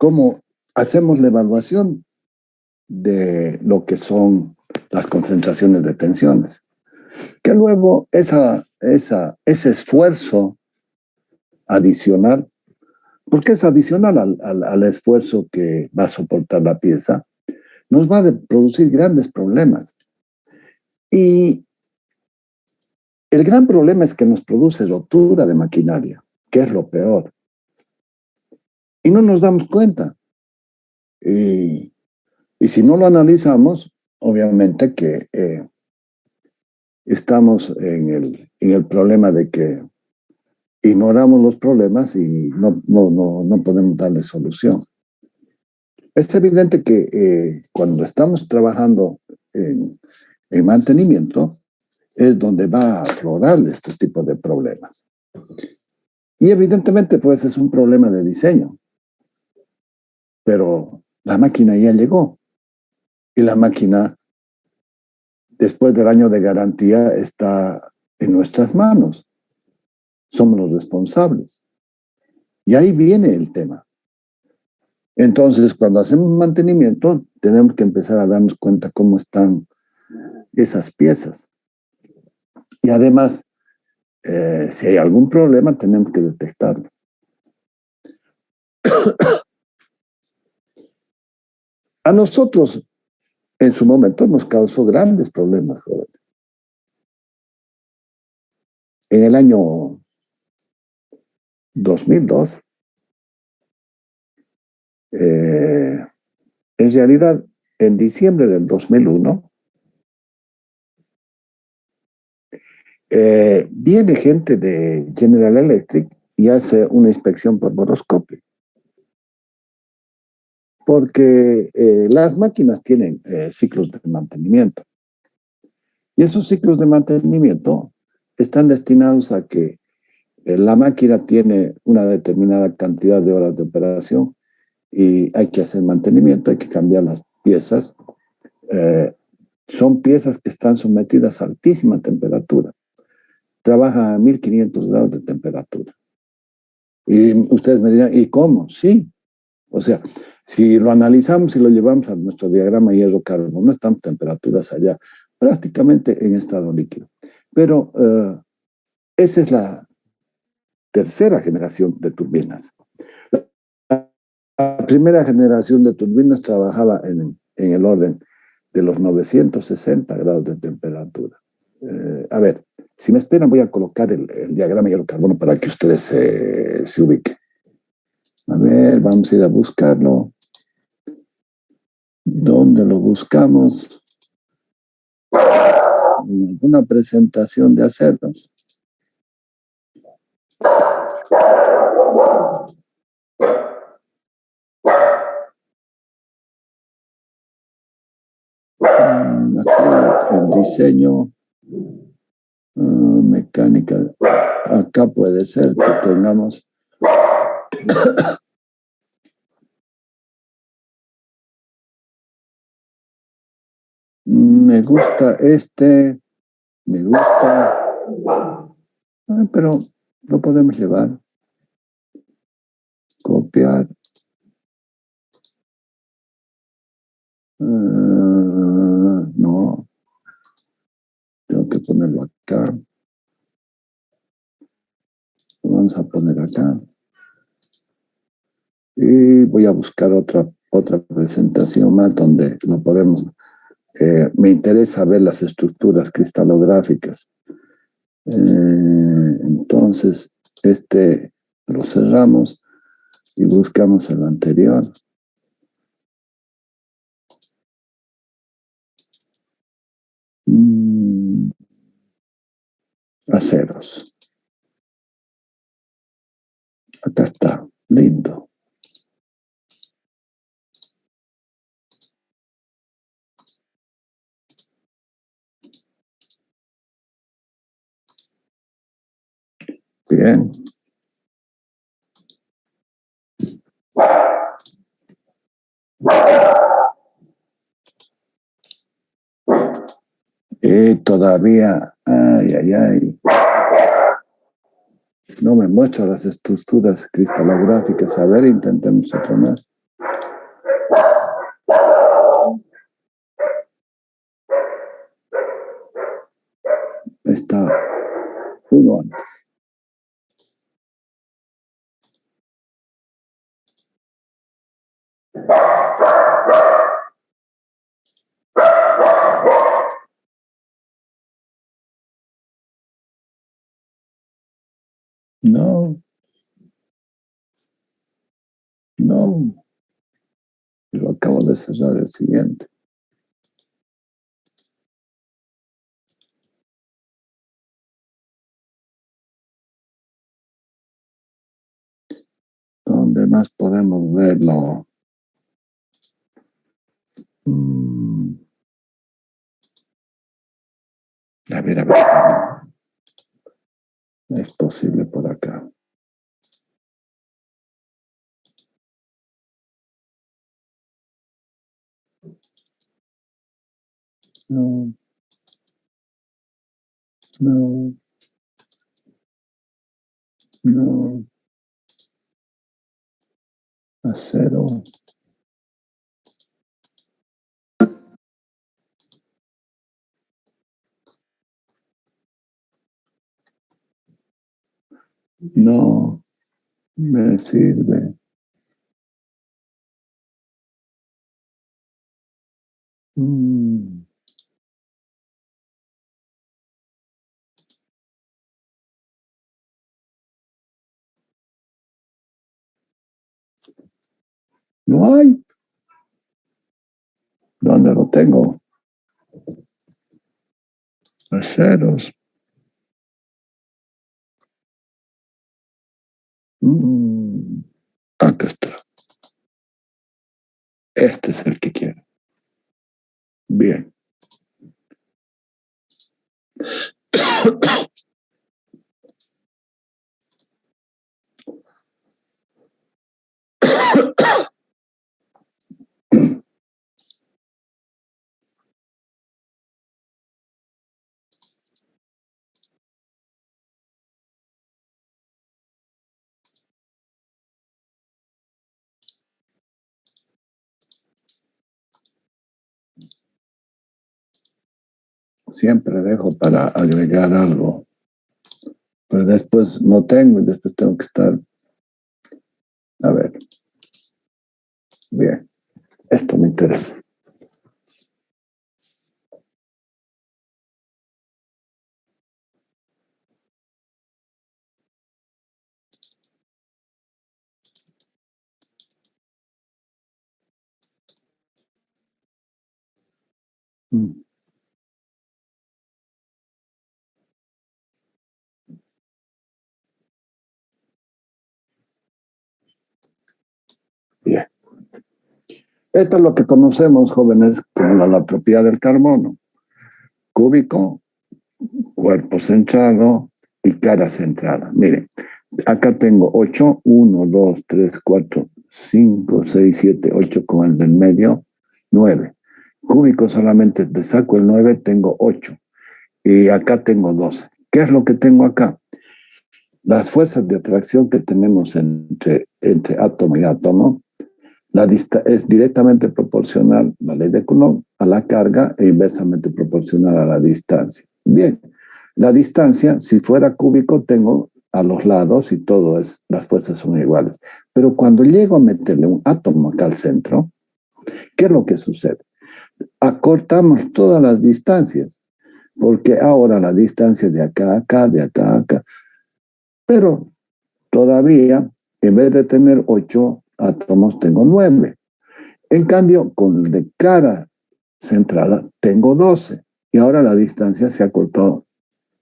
cómo hacemos la evaluación de lo que son las concentraciones de tensiones. Que luego ese esfuerzo adicional, porque es adicional al esfuerzo que va a soportar la pieza, nos va a producir grandes problemas. Y el gran problema es que nos produce rotura de maquinaria, que es lo peor. Y no nos damos cuenta. Y si no lo analizamos, obviamente que estamos en el problema de que ignoramos los problemas y no podemos darle solución. Es evidente que cuando estamos trabajando en mantenimiento, es donde va a aflorar este tipo de problemas. Y evidentemente, pues, es un problema de diseño. Pero la máquina ya llegó. Y la máquina, después del año de garantía, está en nuestras manos. Somos los responsables. Y ahí viene el tema. Entonces, cuando hacemos mantenimiento, tenemos que empezar a darnos cuenta cómo están esas piezas. Y además, si hay algún problema, tenemos que detectarlo. A nosotros, en su momento, nos causó grandes problemas, jóvenes. En el año 2002, en realidad, en diciembre del 2001, viene gente de General Electric y hace una inspección por boroscopio. Porque las máquinas tienen ciclos de mantenimiento. Y esos ciclos de mantenimiento están destinados a que la máquina tiene una determinada cantidad de horas de operación y hay que hacer mantenimiento, hay que cambiar las piezas. Son piezas que están sometidas a altísima temperatura. Trabaja a 1500 grados de temperatura. Y ustedes me dirán, ¿y cómo? Sí. O sea, si lo analizamos y lo llevamos a nuestro diagrama hierro-carbono, están temperaturas allá, prácticamente en estado líquido. Pero esa es la tercera generación de turbinas. La primera generación de turbinas trabajaba en el orden de los 960 grados de temperatura. A ver, si me esperan, voy a colocar el diagrama hierro-carbono para que ustedes se ubiquen. A ver, vamos a ir a buscarlo. ¿Dónde lo buscamos? En alguna presentación de hacernos. Aquí, el diseño, mecánica. Acá puede ser que tengamos. Me gusta me gusta, pero lo podemos llevar. Copiar. No, tengo que ponerlo acá. Lo vamos a poner acá. Y voy a buscar otra presentación más donde lo podemos. Me interesa ver las estructuras cristalográficas. Entonces, lo cerramos y buscamos el anterior. Aceros. Acá está, lindo. Bien. Y todavía, ay. No me muestra las estructuras cristalográficas. A ver, intentemos otro más. Está uno antes. No, no. Lo acabo de cerrar el siguiente. ¿Dónde más podemos verlo? A ver, a ver. Es posible por acá. No. No. No. Acero. No me sirve. No hay. ¿Dónde lo tengo? Aceros. Acá está. Este es el que quiero. Bien. Siempre dejo para agregar algo, pero después no tengo y después tengo que estar. A ver. Bien. Esto me interesa. Bien. Esto es lo que conocemos, jóvenes, como la propiedad del carbono. Cúbico, cuerpo centrado y cara centrada. Miren, acá tengo 8, 1, 2, 3, 4, 5, 6, 7, 8 con el del medio, 9. Cúbico solamente te saco el 9, tengo 8. Y acá tengo 12. ¿Qué es lo que tengo acá? Las fuerzas de atracción que tenemos entre átomo y átomo es directamente proporcional, la ley de Coulomb, a la carga e inversamente proporcional a la distancia. Bien, la distancia, si fuera cúbico, tengo a los lados y las fuerzas son iguales. Pero cuando llego a meterle un átomo acá al centro, ¿qué es lo que sucede? Acortamos todas las distancias, porque ahora la distancia de acá a acá, de acá a acá, pero todavía, en vez de tener 8 átomos, tengo 9. En cambio, con el de cara centrada, tengo 12. Y ahora la distancia se acortó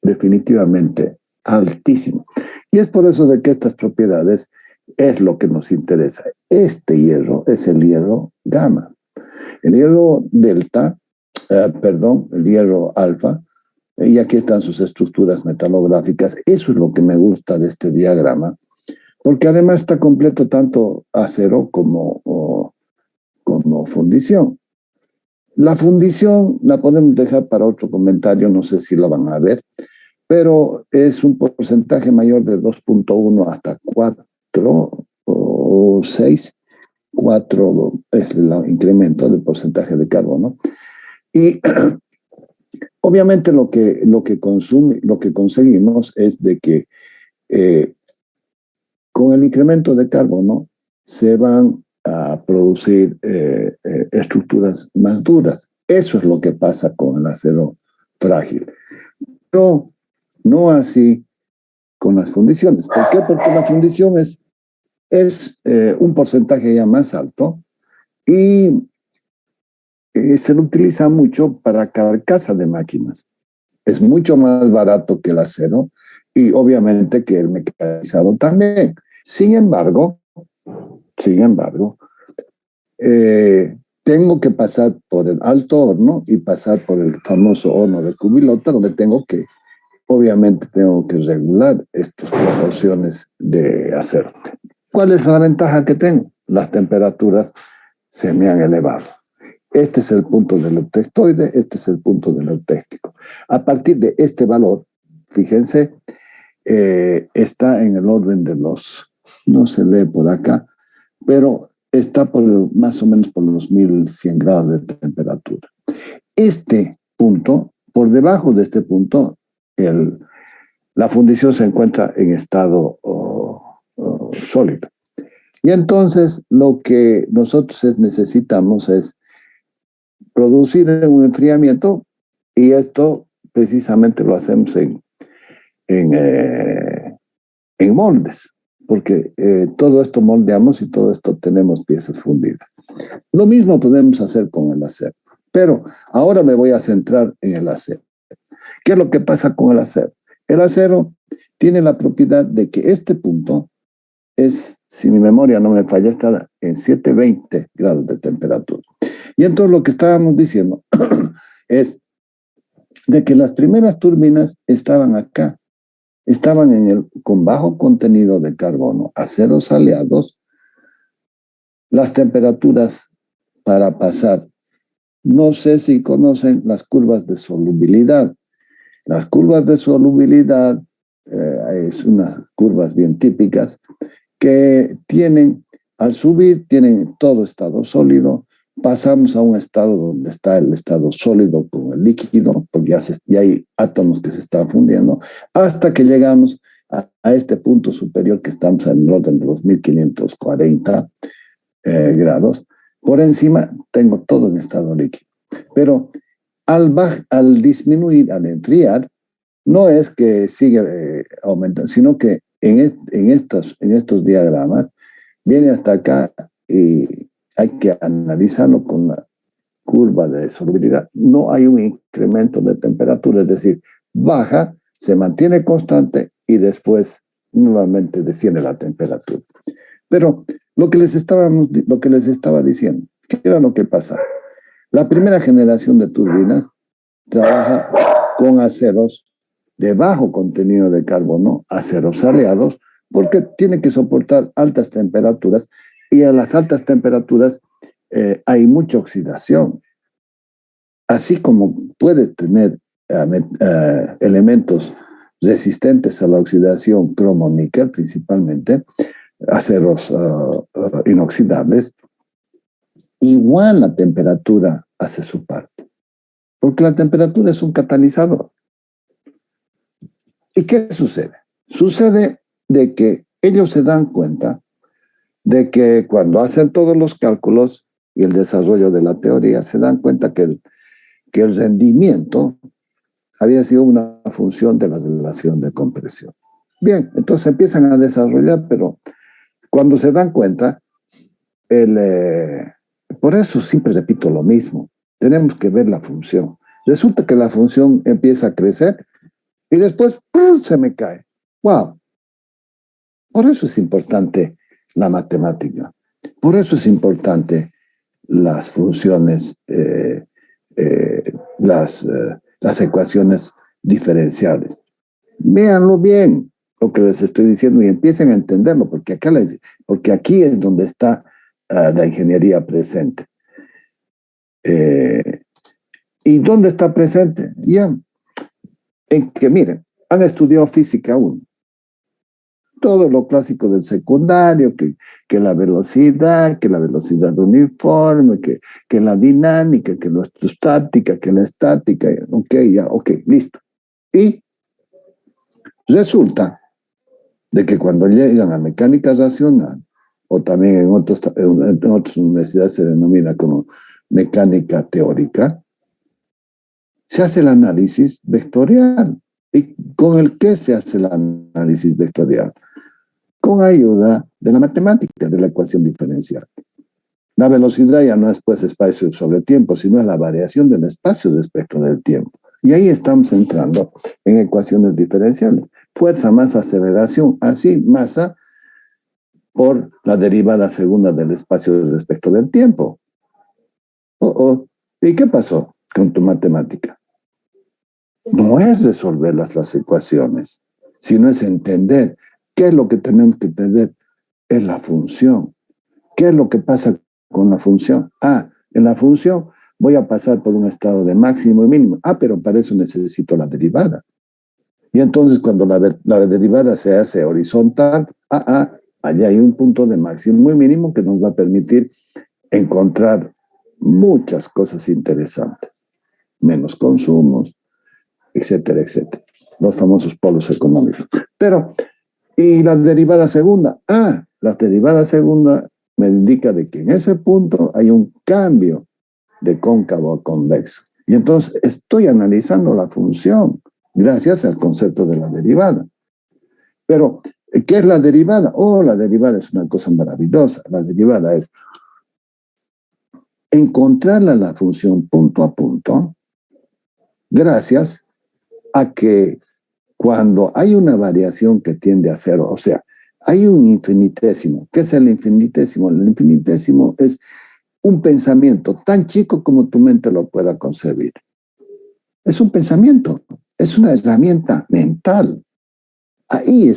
definitivamente altísimo. Y es por eso de que estas propiedades es lo que nos interesa. Este hierro es el hierro gamma. El hierro delta, el hierro alfa, y aquí están sus estructuras metalográficas. Eso es lo que me gusta de este diagrama, porque además está completo tanto acero como fundición. La fundición la podemos dejar para otro comentario, no sé si la van a ver, pero es un porcentaje mayor de 2.1 hasta 4 o 6 4 es el incremento del porcentaje de carbono. Y obviamente lo que conseguimos es de que con el incremento de carbono se van a producir estructuras más duras. Eso es lo que pasa con el acero frágil. Pero no así con las fundiciones. ¿Por qué? Porque la fundición es un porcentaje ya más alto y se lo utiliza mucho para carcasa de máquinas. Es mucho más barato que el acero y obviamente que el mecanizado también. Sin embargo, tengo que pasar por el alto horno y pasar por el famoso horno de cubilota, donde obviamente tengo que regular estas proporciones de acero. ¿Cuál es la ventaja que tengo? Las temperaturas se me han elevado. Este es el punto del eutectoide, este es el punto del eutéctico. A partir de este valor, fíjense, está en el orden de no se lee por acá, pero está más o menos por los 1100 grados de temperatura. Este punto, por debajo de este punto, la fundición se encuentra en estado sólido. Y entonces lo que nosotros necesitamos es producir un enfriamiento y esto precisamente lo hacemos en moldes, porque todo esto moldeamos y todo esto tenemos piezas fundidas. Lo mismo podemos hacer con el acero, pero ahora me voy a centrar en el acero. ¿Qué es lo que pasa con el acero? El acero tiene la propiedad de que este punto si mi memoria no me falla, está en 720 grados de temperatura. Y entonces lo que estábamos diciendo es de que las primeras turbinas estaban acá, estaban con bajo contenido de carbono, aceros aleados, las temperaturas para pasar. No sé si conocen las curvas de solubilidad. Las curvas de solubilidad es unas curvas bien típicas que al subir, tienen todo estado sólido, pasamos a un estado donde está el estado sólido con el líquido, porque ya hay átomos que se están fundiendo, hasta que llegamos a este punto superior que estamos en el orden de los 1540 grados. Por encima tengo todo en estado líquido. Pero al disminuir, al enfriar, no es que sigue aumentando, sino que en estos diagramas viene hasta acá y hay que analizarlo con la curva de solubilidad. No hay un incremento de temperatura, es decir, baja, se mantiene constante y después nuevamente desciende la temperatura. Pero lo que les estaba diciendo, ¿qué era lo que pasa? La primera generación de turbinas trabaja con aceros de bajo contenido de carbono, aceros aleados, porque tiene que soportar altas temperaturas y a las altas temperaturas hay mucha oxidación. Así como puede tener elementos resistentes a la oxidación, cromo-níquel principalmente, aceros inoxidables, igual la temperatura hace su parte, porque la temperatura es un catalizador. ¿Y qué sucede? Sucede de que ellos se dan cuenta de que cuando hacen todos los cálculos y el desarrollo de la teoría, se dan cuenta que el rendimiento había sido una función de la relación de compresión. Bien, entonces empiezan a desarrollar, pero cuando se dan cuenta, por eso siempre repito lo mismo, tenemos que ver la función. Resulta que la función empieza a crecer y después se me cae. ¡Wow! Por eso es importante la matemática. Por eso es importante las funciones, las ecuaciones diferenciales. Véanlo bien lo que les estoy diciendo y empiecen a entenderlo, porque aquí es donde está la ingeniería presente. ¿Y dónde está presente? Ya, en que miren, han estudiado física 1. todo lo clásico del secundario, que la velocidad, que la velocidad uniforme, que la dinámica, que la estática, que la estática, ok, ya, ok, listo. Y resulta de que cuando llegan a mecánica racional, o también en otras universidades se denomina como mecánica teórica, se hace el análisis vectorial. ¿Y con el qué se hace el análisis vectorial? Con ayuda de la matemática, de la ecuación diferencial. La velocidad ya no es pues espacio sobre tiempo, sino es la variación del espacio de espectro del tiempo. Y ahí estamos entrando en ecuaciones diferenciales. Fuerza más aceleración, así masa por la derivada segunda del espacio de espectro del tiempo. ¿Y qué pasó con tu matemática? No es resolver las ecuaciones, sino es entender qué es lo que tenemos que entender. Es la función. ¿Qué es lo que pasa con la función? En la función voy a pasar por un estado de máximo y mínimo. Pero para eso necesito la derivada. Y entonces cuando la derivada se hace horizontal, allá hay un punto de máximo y mínimo que nos va a permitir encontrar muchas cosas interesantes. Menos consumos, etcétera, etcétera. Los famosos polos económicos. Pero, ¿y la derivada segunda? La derivada segunda me indica de que en ese punto hay un cambio de cóncavo a convexo. Y entonces estoy analizando la función gracias al concepto de la derivada. Pero, ¿qué es la derivada? La derivada es una cosa maravillosa. La derivada es encontrarla la función punto a punto gracias a que cuando hay una variación que tiende a cero, o sea, hay un infinitésimo. ¿Qué es el infinitésimo? El infinitésimo es un pensamiento tan chico como tu mente lo pueda concebir. Es un pensamiento, es una herramienta mental. Ahí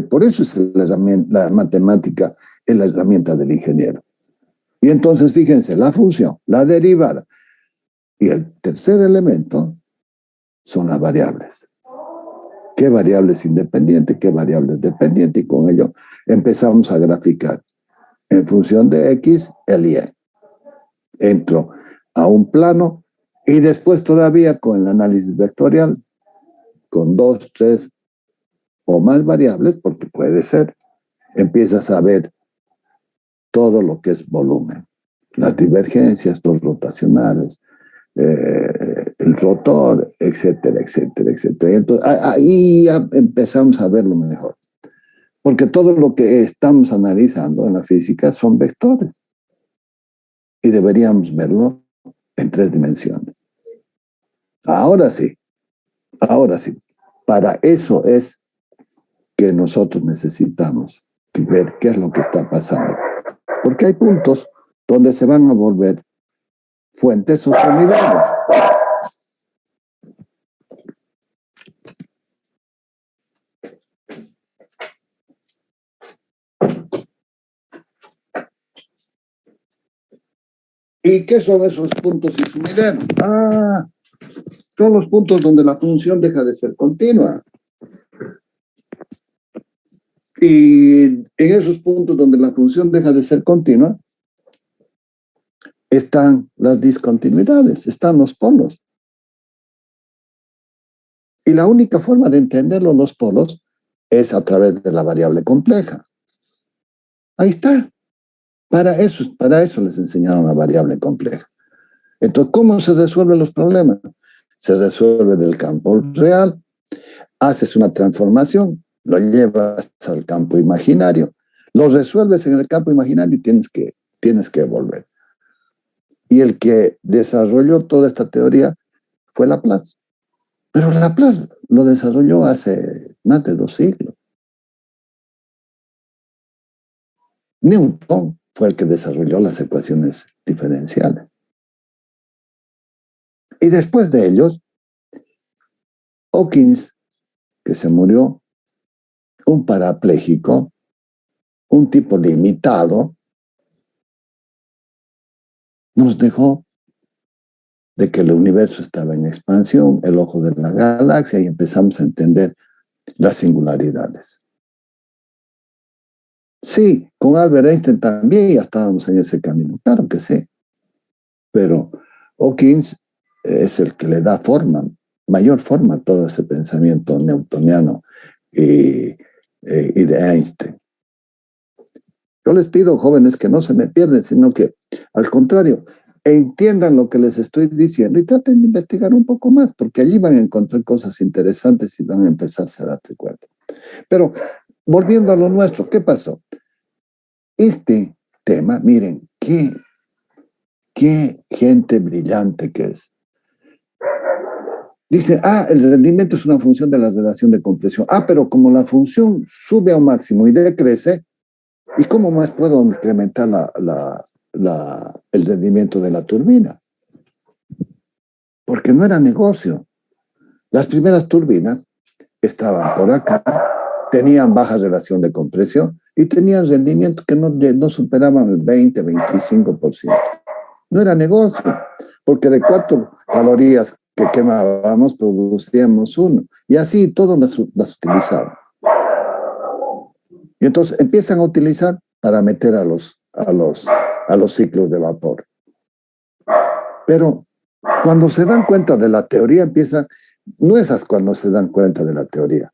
por eso es la matemática, es la herramienta del ingeniero. Y entonces fíjense, la función, la derivada y el tercer elemento son las variables. ¿Qué variables independientes, qué variables dependientes? Y con ello empezamos a graficar en función de X el Y. Entro a un plano y después todavía con el análisis vectorial, con 2, 3 o más variables, porque puede ser, empiezas a ver todo lo que es volumen, las divergencias, los rotacionales, el rotor, etcétera, etcétera, etcétera. Entonces, ahí ya empezamos a verlo mejor. Porque todo lo que estamos analizando en la física son vectores. Y deberíamos verlo en 3 dimensiones. Ahora sí. Para eso es que nosotros necesitamos ver qué es lo que está pasando. Porque hay puntos donde se van a volver fuentes o unidades. ¿Y qué son esos puntos isomidales? Son los puntos donde la función deja de ser continua. Y en esos puntos donde la función deja de ser continua, están las discontinuidades, están los polos. Y la única forma de entenderlo, los polos, es a través de la variable compleja. Ahí está. Para eso les enseñaron la variable compleja. Entonces, ¿cómo se resuelven los problemas? Se resuelve del campo real, haces una transformación, lo llevas al campo imaginario, lo resuelves en el campo imaginario y tienes que volver. Y el que desarrolló toda esta teoría fue Laplace. Pero Laplace lo desarrolló hace más de 2 siglos. Newton fue el que desarrolló las ecuaciones diferenciales. Y después de ellos, Hawkins, que se murió, un parapléjico, un tipo limitado, nos dejó de que el universo estaba en expansión, el ojo de la galaxia, y empezamos a entender las singularidades. Sí, con Albert Einstein también ya estábamos en ese camino, claro que sí. Pero Hawkins es el que le da forma, mayor forma a todo ese pensamiento newtoniano y de Einstein. Yo les pido, jóvenes, que no se me pierden, sino que, al contrario, entiendan lo que les estoy diciendo y traten de investigar un poco más, porque allí van a encontrar cosas interesantes y van a empezarse a darse cuenta. Pero, volviendo a lo nuestro, ¿qué pasó? Este tema, miren, qué gente brillante que es. Dice, el rendimiento es una función de la relación de compresión. Pero como la función sube a un máximo y decrece, ¿y cómo más puedo incrementar el rendimiento de la turbina? Porque no era negocio. Las primeras turbinas estaban por acá, tenían baja relación de compresión y tenían rendimiento que no superaban el 20-25%. No era negocio, porque de 4 calorías que quemábamos producíamos 1. Y así todos las utilizaban. Y entonces empiezan a utilizar para meter a los ciclos de vapor. Pero cuando se dan cuenta de la teoría, no es cuando se dan cuenta de la teoría,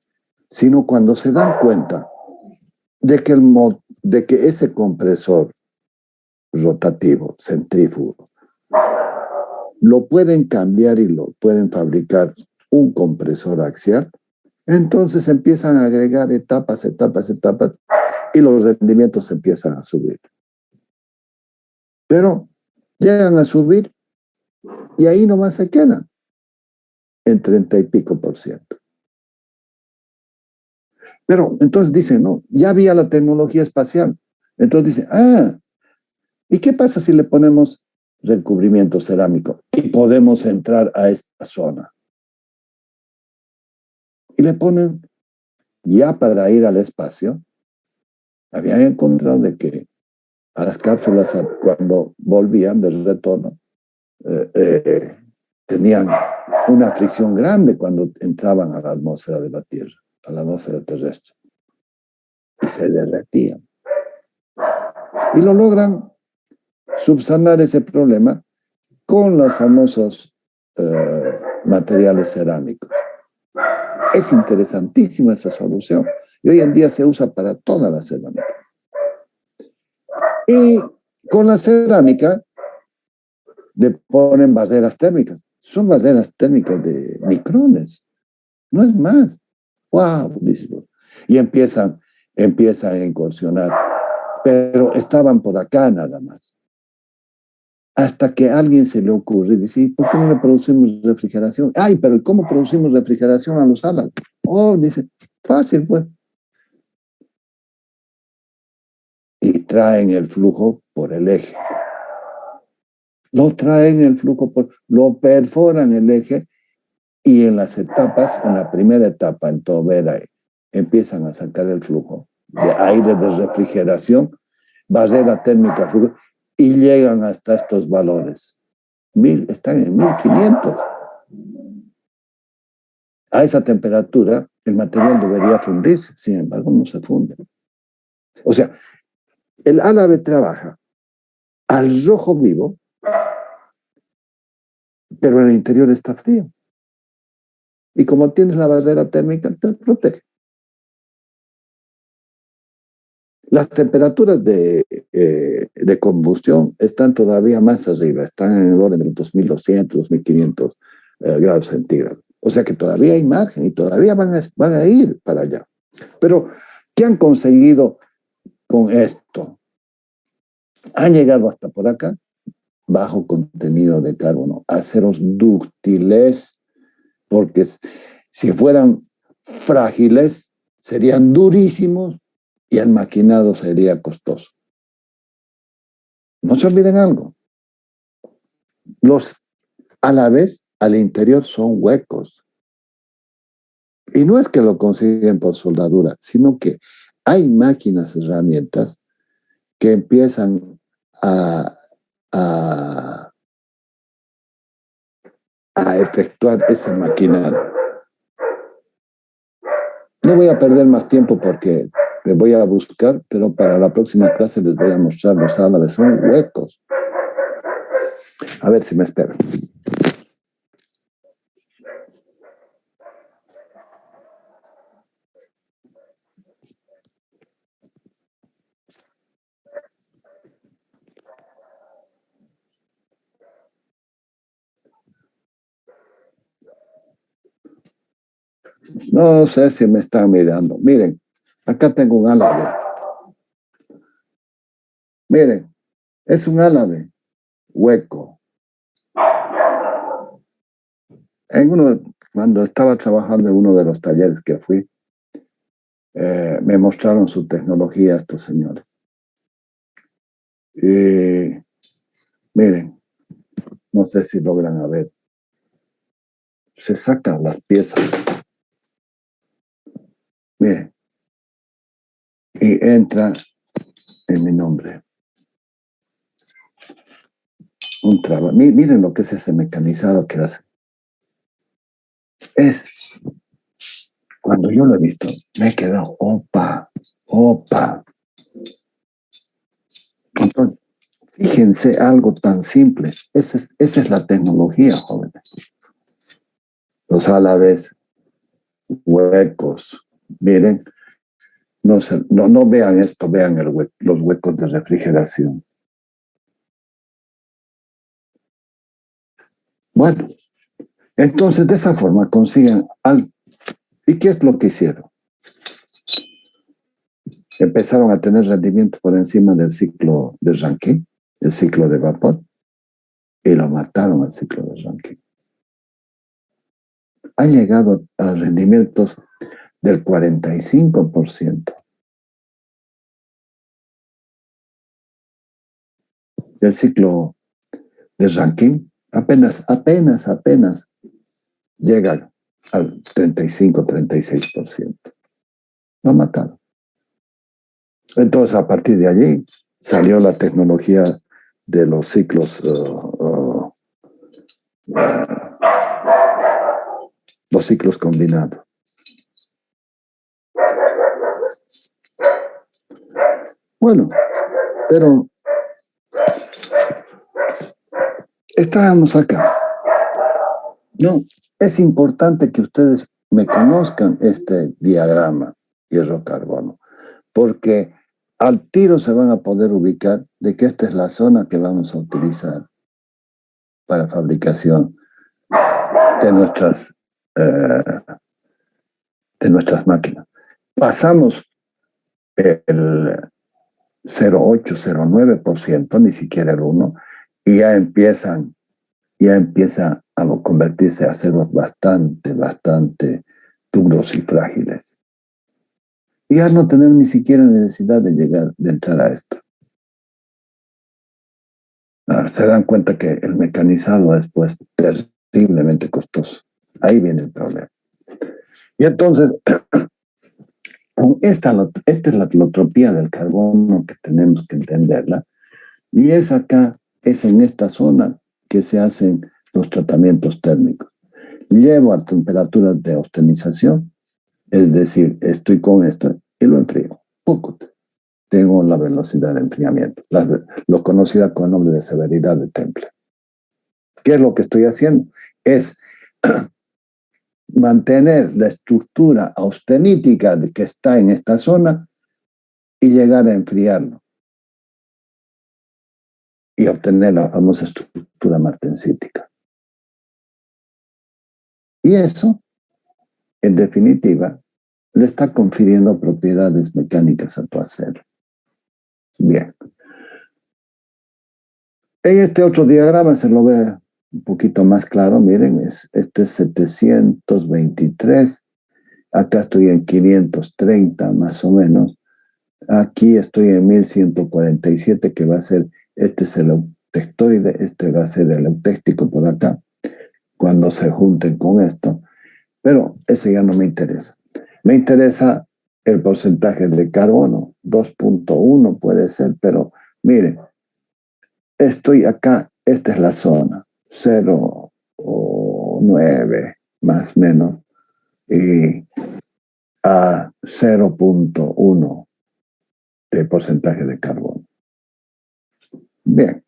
sino cuando se dan cuenta de que ese compresor rotativo, centrífugo, lo pueden cambiar y lo pueden fabricar un compresor axial, entonces empiezan a agregar etapas, y los rendimientos empiezan a subir. Pero llegan a subir y ahí nomás se quedan en 30 y pico %. Pero entonces dicen, no, ya había la tecnología espacial. Entonces dicen, ¿y qué pasa si le ponemos recubrimiento cerámico y podemos entrar a esta zona? Y le ponen, ya para ir al espacio, habían encontrado de que a las cápsulas, cuando volvían del retorno, tenían una fricción grande cuando entraban a la atmósfera de la Tierra, a la atmósfera terrestre, y se derretían. Y lo logran subsanar ese problema con los famosos materiales cerámicos. Es interesantísima esa solución y hoy en día se usa para toda la cerámica. Y con la cerámica le ponen barreras térmicas. Son barreras térmicas de micrones, no es más. ¡Wow! Y empiezan a incursionar, pero estaban por acá nada más. Hasta que a alguien se le ocurre y dice, ¿por qué no le producimos refrigeración? Pero ¿cómo producimos refrigeración a los álamos? Dice, fácil, pues. Y traen el flujo por el eje. Lo perforan el eje y en las etapas, en la primera etapa, en Tobera, empiezan a sacar el flujo de aire de refrigeración, barrera térmica, flujo, y llegan hasta estos valores. Están en 1500. A esa temperatura, el material debería fundirse, sin embargo, no se funde. O sea, el árabe trabaja al rojo vivo, pero en el interior está frío. Y como tienes la barrera térmica, te protege. Las temperaturas de combustión están todavía más arriba, están en el orden de los 2200, 2500 grados centígrados. O sea que todavía hay margen y todavía van a ir para allá. Pero, ¿qué han conseguido con esto? Han llegado hasta por acá, bajo contenido de carbono, aceros dúctiles, porque si fueran frágiles, serían durísimos y el maquinado sería costoso. No se olviden algo. Los árabes al interior son huecos. Y no es que lo consiguen por soldadura, sino que hay máquinas, herramientas que empiezan a efectuar ese maquinado. No voy a perder más tiempo porque les voy a buscar, pero para la próxima clase les voy a mostrar los álabes, son huecos. A ver si me esperan. No sé si me están mirando. Miren, acá tengo un álabe. Miren, es un álabe hueco. Cuando estaba trabajando en uno de los talleres que fui, me mostraron su tecnología estos señores. Y miren, no sé si logran ver. Se sacan las piezas. Miren. Y entra en mi nombre. Un trabajo. Miren lo que es ese mecanizado que hace. Es, cuando yo lo he visto, me he quedado, opa. Entonces, fíjense algo tan simple. Esa es la tecnología, jóvenes. Los álabes, huecos. Miren, no vean esto, vean los huecos de refrigeración. Bueno, entonces de esa forma consiguen algo. ¿Y qué es lo que hicieron? Empezaron a tener rendimiento por encima del ciclo de Rankine, el ciclo de vapor, y lo mataron al ciclo de Rankine. Han llegado a rendimientos del 45%. El ciclo de Rankine apenas llega al 35-36%. Lo mataron. Entonces, a partir de allí, salió la tecnología de los ciclos, los ciclos combinados. Bueno, pero estábamos acá. No, es importante que ustedes me conozcan este diagrama hierro-carbono, porque al tiro se van a poder ubicar de que esta es la zona que vamos a utilizar para fabricación de nuestras máquinas. Pasamos el 0,8-0,9%, ni siquiera el 1%, y ya empieza a convertirse a aceros bastante duros y frágiles. Y ya no tenemos ni siquiera necesidad de entrar a esto. Se dan cuenta que el mecanizado es pues terriblemente costoso. Ahí viene el problema. Y entonces, esta es la alotropía del carbono que tenemos que entenderla. Y es en esta zona que se hacen los tratamientos térmicos. Llevo a temperaturas de austenización, es decir, estoy con esto y lo enfrío. Poco. Tengo la velocidad de enfriamiento, lo conocida con el nombre de severidad de Temple. ¿Qué es lo que estoy haciendo? Es mantener la estructura austenítica que está en esta zona y llegar a enfriarlo y obtener la famosa estructura martensítica. Y eso, en definitiva, le está confiriendo propiedades mecánicas a tu acero. Bien. En este otro diagrama se lo ve un poquito más claro. Miren, este es 723. Acá estoy en 530 más o menos. Aquí estoy en 1147, que va a ser, este es el eutectoide, este va a ser el eutéctico por acá, cuando se junten con esto. Pero ese ya no me interesa. Me interesa el porcentaje de carbono, 2.1 puede ser, pero miren, estoy acá, esta es la zona, 0,9 más o menos, y a 0.1 de porcentaje de carbono. Bien,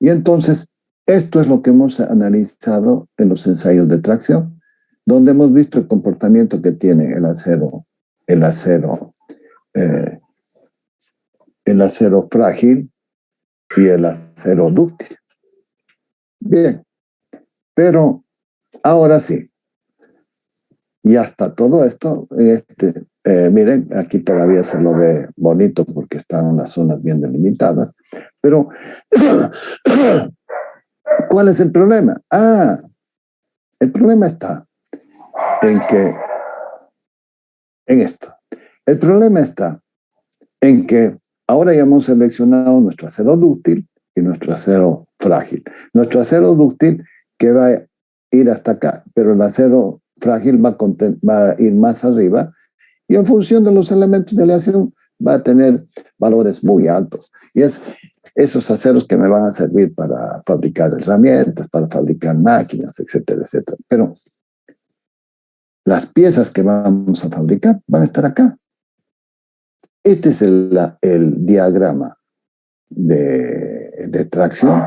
y entonces esto es lo que hemos analizado en los ensayos de tracción, donde hemos visto el comportamiento que tiene el acero frágil y el acero dúctil. Bien, pero ahora sí, ya está todo esto. Miren, aquí todavía se lo ve bonito porque están las zonas bien delimitadas, pero ¿cuál es el problema? El problema está en esto. El problema está en que ahora ya hemos seleccionado nuestro acero dúctil y nuestro acero frágil. Nuestro acero dúctil que va a ir hasta acá, pero el acero frágil va a ir más arriba y en función de los elementos de aleación va a tener valores muy altos. Y es esos aceros que me van a servir para fabricar herramientas, para fabricar máquinas, etcétera, etcétera. Pero las piezas que vamos a fabricar van a estar acá. Este es el diagrama de tracción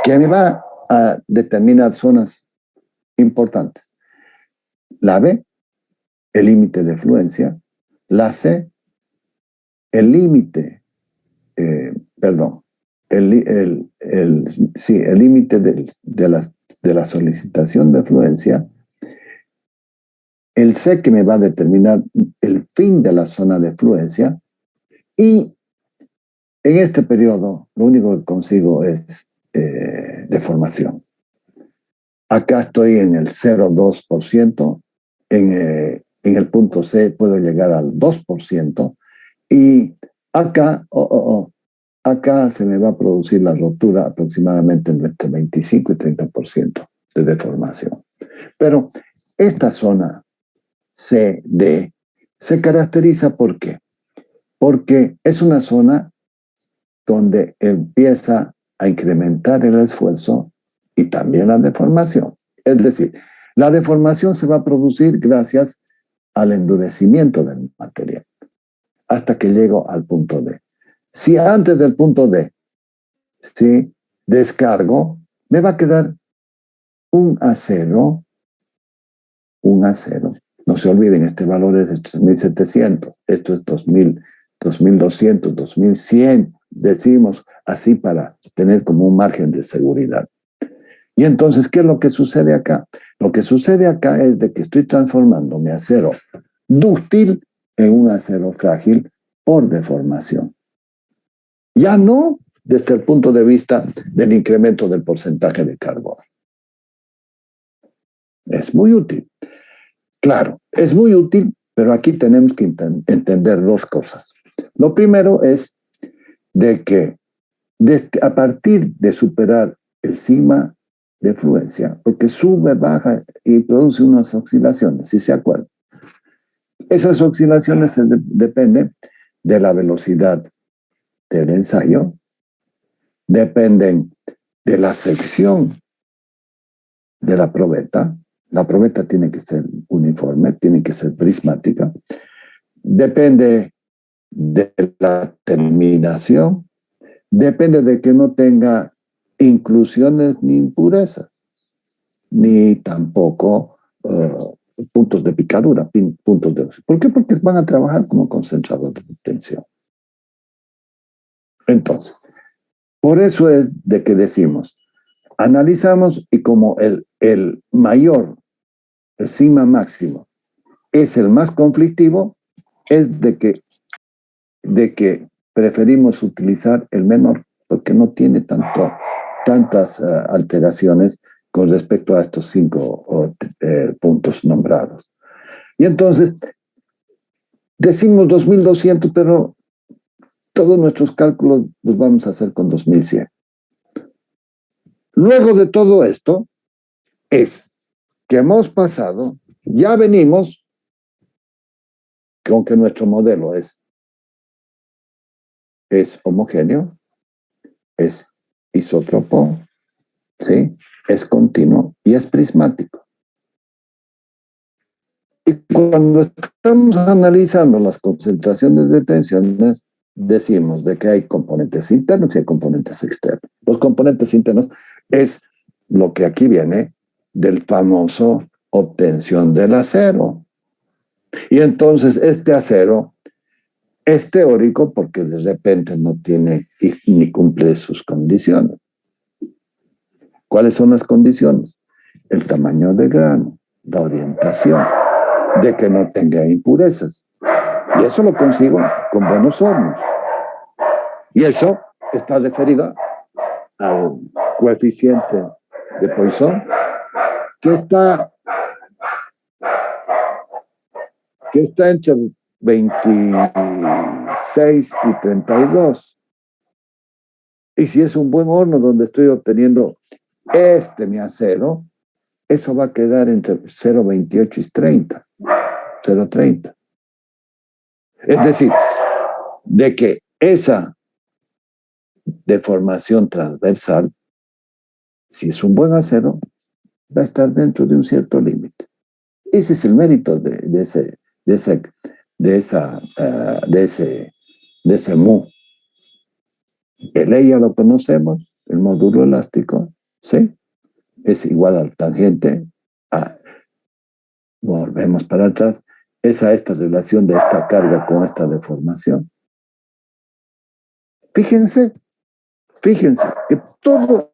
que me va a determinar zonas importantes. La B, el límite de fluencia. La C, el límite, el límite de la solicitación de fluencia. El C, que me va a determinar el fin de la zona de fluencia. Y en este periodo, lo único que consigo es deformación. Acá estoy en el 0,2%, en el punto C puedo llegar al 2%, y acá, acá se me va a producir la rotura aproximadamente entre 25 y 30% de deformación. Pero esta zona CD se caracteriza ¿por qué? Porque es una zona donde empieza a incrementar el esfuerzo y también la deformación. Es decir, la deformación se va a producir gracias al endurecimiento del material hasta que llego al punto D. Si antes del punto D, ¿sí?, descargo, me va a quedar un acero. No se olviden, este valor es de 3.700, esto es 2.000, 2.200, 2.100, decimos así para tener como un margen de seguridad. Y entonces, ¿qué es lo que sucede acá? Lo que sucede acá es de que estoy transformando mi acero dúctil en un acero frágil por deformación. Ya no desde el punto de vista del incremento del porcentaje de carbono. Es muy útil. Claro, es muy útil, pero aquí tenemos que entender dos cosas. Lo primero es de que a partir de superar el sigma de fluencia, porque sube, baja y produce unas oscilaciones, si se acuerdan. Esas oscilaciones dependen de la velocidad del ensayo, dependen de la sección de la probeta. La probeta tiene que ser uniforme, tiene que ser prismática. Depende de la terminación, depende de que no tenga inclusiones ni impurezas, ni tampoco puntos de picadura, puntos de óxido. ¿Por qué? Porque van a trabajar como concentradores de tensión. Entonces, por eso es de que decimos, analizamos y como el mayor, el sigma máximo, es el más conflictivo, es de que preferimos utilizar el menor porque no tiene tantas alteraciones con respecto a estos 5 puntos nombrados. Y entonces, decimos 2.200, pero todos nuestros cálculos los vamos a hacer con 2.100. Luego de todo esto, es que hemos pasado, ya venimos con que nuestro modelo es homogéneo, es isótropo, ¿sí?, es continuo y es prismático. Y cuando estamos analizando las concentraciones de tensiones, decimos de que hay componentes internos y hay componentes externos. Los componentes internos es lo que aquí viene del famoso obtención del acero. Y entonces este acero es teórico porque de repente no tiene ni cumple sus condiciones. ¿Cuáles son las condiciones? El tamaño del grano, la orientación, de que no tenga impurezas. Y eso lo consigo con buenos hornos. Y eso está referido al coeficiente de Poisson, que está entre 26 y 32. Y si es un buen horno donde estoy obteniendo mi acero, eso va a quedar entre 0,28 y 30, 0,30. Es decir, de que esa deformación transversal, si es un buen acero, va a estar dentro de un cierto límite. Ese es el mérito de ese mu. El E ya lo conocemos, el módulo elástico, ¿sí? Es igual al tangente. Volvemos para atrás. Es a esta relación de esta carga con esta deformación. Fíjense que todo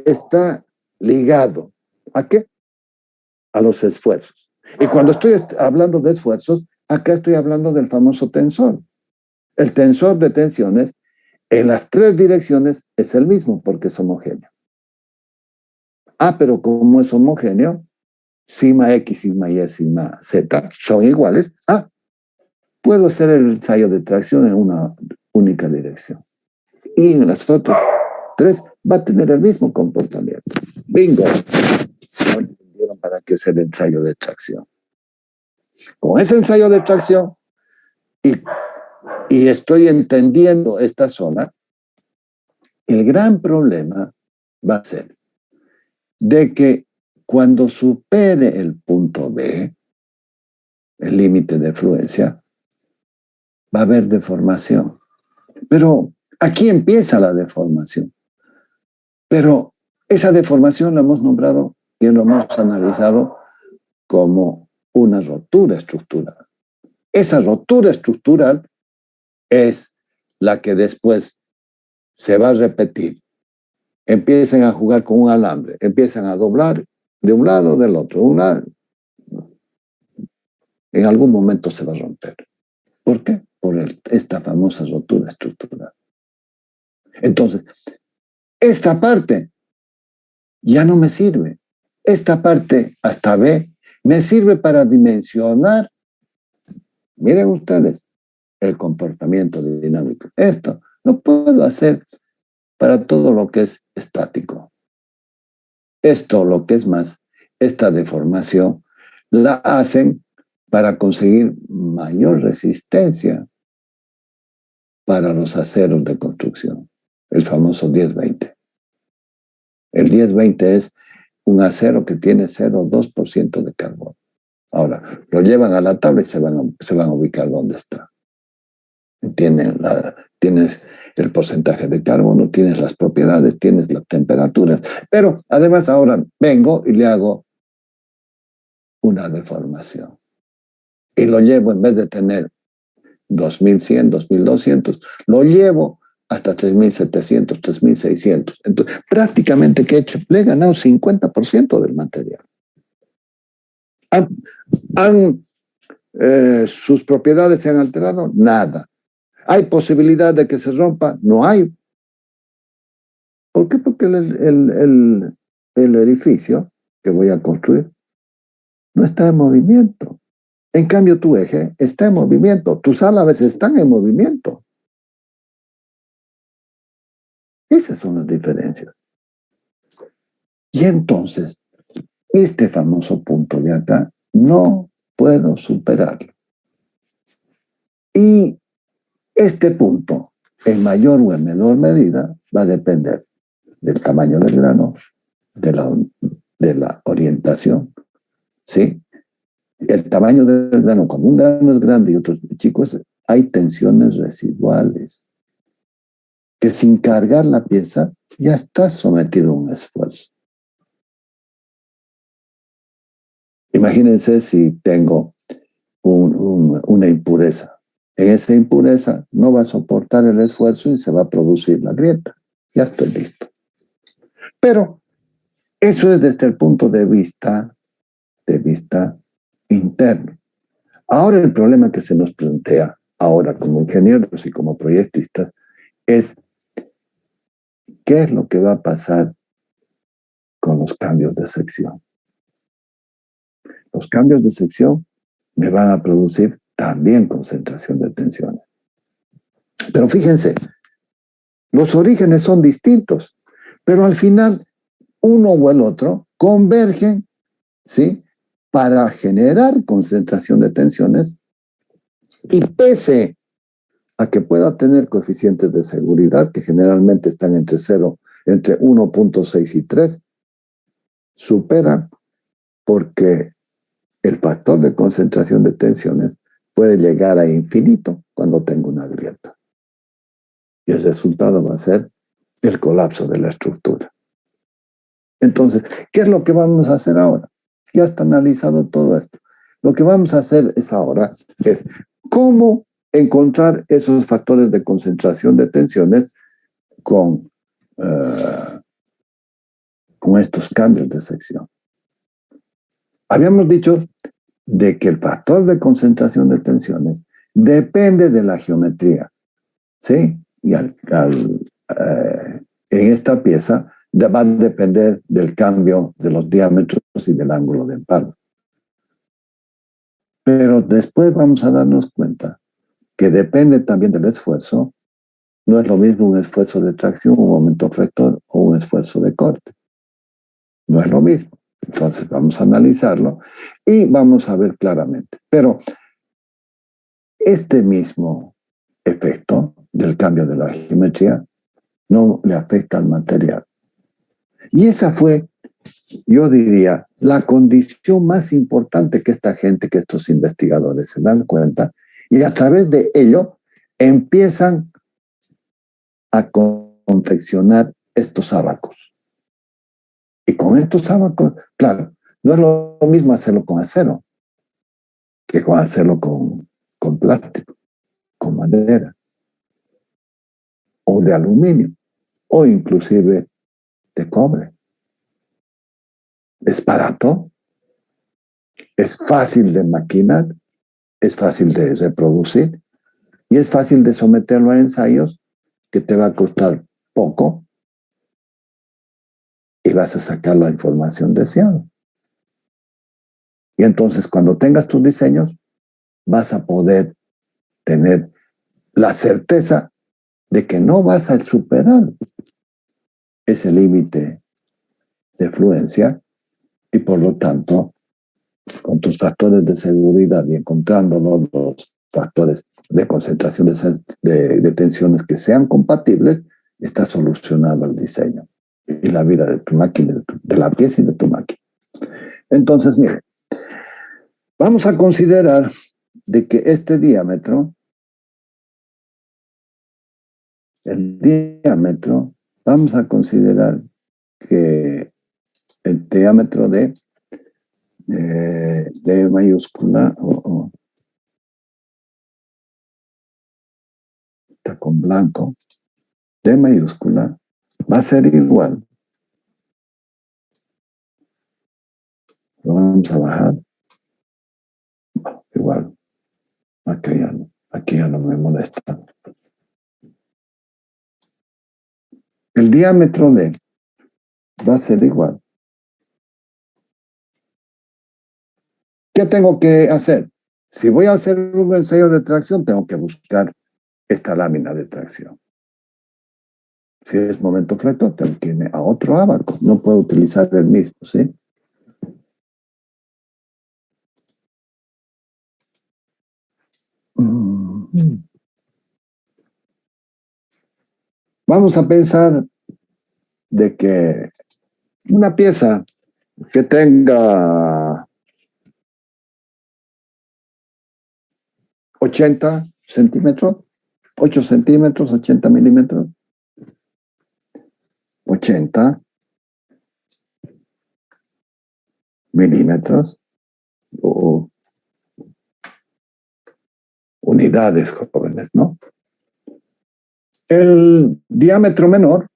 está ligado. ¿A qué? A los esfuerzos. Y cuando estoy hablando de esfuerzos, acá estoy hablando del famoso tensor. El tensor de tensiones en las tres direcciones es el mismo porque es homogéneo. Pero como es homogéneo, sigma X, sigma Y, sigma Z son iguales. Puedo hacer el ensayo de tracción en una única dirección. Y en las otras tres va a tener el mismo comportamiento. ¡Bingo! No entendieron para qué es el ensayo de tracción. Con ese ensayo de tracción y estoy entendiendo esta zona, el gran problema va a ser de que cuando supere el punto B, el límite de fluencia, va a haber deformación. Pero aquí empieza la deformación. Pero esa deformación la hemos nombrado y lo hemos analizado como una rotura estructural. Esa rotura estructural es la que después se va a repetir. Empiezan a jugar con un alambre, empiezan a doblar de un lado o del otro. En algún momento se va a romper. ¿Por qué? Por esta famosa rotura estructural. Entonces, esta parte ya no me sirve. Esta parte hasta B me sirve para dimensionar, miren ustedes, el comportamiento dinámico. Esto lo puedo hacer para todo lo que es estático. Esto, lo que es más, esta deformación, la hacen para conseguir mayor resistencia para los aceros de construcción, el famoso 10-20. El 10-20 es un acero que tiene 0,2% de carbono. Ahora, lo llevan a la tabla y se van a ubicar donde está. Tienes el porcentaje de carbono, tienes las propiedades, tienes las temperaturas, pero además ahora vengo y le hago una deformación. Y lo llevo, en vez de tener 2100, 2200, lo llevo hasta 3700, 3600. Entonces, prácticamente, ¿qué he hecho? Le he ganado 50% del material. ¿Sus propiedades se han alterado? Nada. ¿Hay posibilidad de que se rompa? No hay. ¿Por qué? Porque el edificio que voy a construir no está en movimiento. En cambio, tu eje está en movimiento. Tus álabes están en movimiento. Esas son las diferencias. Y entonces, este famoso punto de acá no puedo superarlo. Y este punto, en mayor o en menor medida, va a depender del tamaño del grano, de la orientación, ¿sí? El tamaño del grano, cuando un grano es grande y otro es chico, hay tensiones residuales, que sin cargar la pieza ya está sometido a un esfuerzo. Imagínense si tengo una impureza. En esa impureza no va a soportar el esfuerzo y se va a producir la grieta. Ya estoy listo. Pero eso es desde el punto de vista interno. Ahora el problema que se nos plantea ahora como ingenieros y como proyectistas es qué es lo que va a pasar con los cambios de sección. Los cambios de sección me van a producir también concentración de tensiones. Pero fíjense, los orígenes son distintos, pero al final uno o el otro convergen, ¿sí?, para generar concentración de tensiones, y pese a que pueda tener coeficientes de seguridad que generalmente están entre 1.6 y 3, superan porque el factor de concentración de tensiones puede llegar a infinito cuando tengo una grieta. Y el resultado va a ser el colapso de la estructura. Entonces, ¿qué es lo que vamos a hacer ahora? Ya está analizado todo esto. Lo que vamos a hacer ahora es cómo encontrar esos factores de concentración de tensiones con estos cambios de sección. Habíamos dicho de que el factor de concentración de tensiones depende de la geometría, ¿sí? Y en esta pieza va a depender del cambio de los diámetros y del ángulo de empalme. Pero después vamos a darnos cuenta que depende también del esfuerzo. No es lo mismo un esfuerzo de tracción, un momento flector o un esfuerzo de corte. No es lo mismo. Entonces vamos a analizarlo y vamos a ver claramente. Pero este mismo efecto del cambio de la geometría no le afecta al material. Y esa fue, yo diría, la condición más importante que que estos investigadores se dan cuenta, y a través de ello empiezan a confeccionar estos ábacos. Y con estos ábacos, claro, no es lo mismo hacerlo con acero que con hacerlo con plástico, con madera, o de aluminio, o inclusive de cobre. Es barato, es fácil de maquinar, es fácil de reproducir y es fácil de someterlo a ensayos que te va a costar poco y vas a sacar la información deseada. Y entonces cuando tengas tus diseños vas a poder tener la certeza de que no vas a superar ese límite de fluencia y por lo tanto con tus factores de seguridad y encontrando los factores de concentración de tensiones que sean compatibles, está solucionado el diseño y la vida de tu máquina, de la pieza y de tu máquina. Entonces, mire, vamos a considerar de que este diámetro, vamos a considerar que el diámetro de mayúscula está con blanco, D mayúscula, va a ser igual. Lo vamos a bajar. Igual. Aquí ya no me molesta. El diámetro D va a ser igual. ¿Qué tengo que hacer? Si voy a hacer un ensayo de tracción, tengo que buscar esta lámina de tracción. Si es momento flector, tengo que irme a otro ábaco. No puedo utilizar el mismo, ¿sí? Vamos a pensar de que una pieza que tenga 80 centímetros, 8 centímetros, 80 milímetros, 80 milímetros o unidades jóvenes, ¿no? El diámetro menor,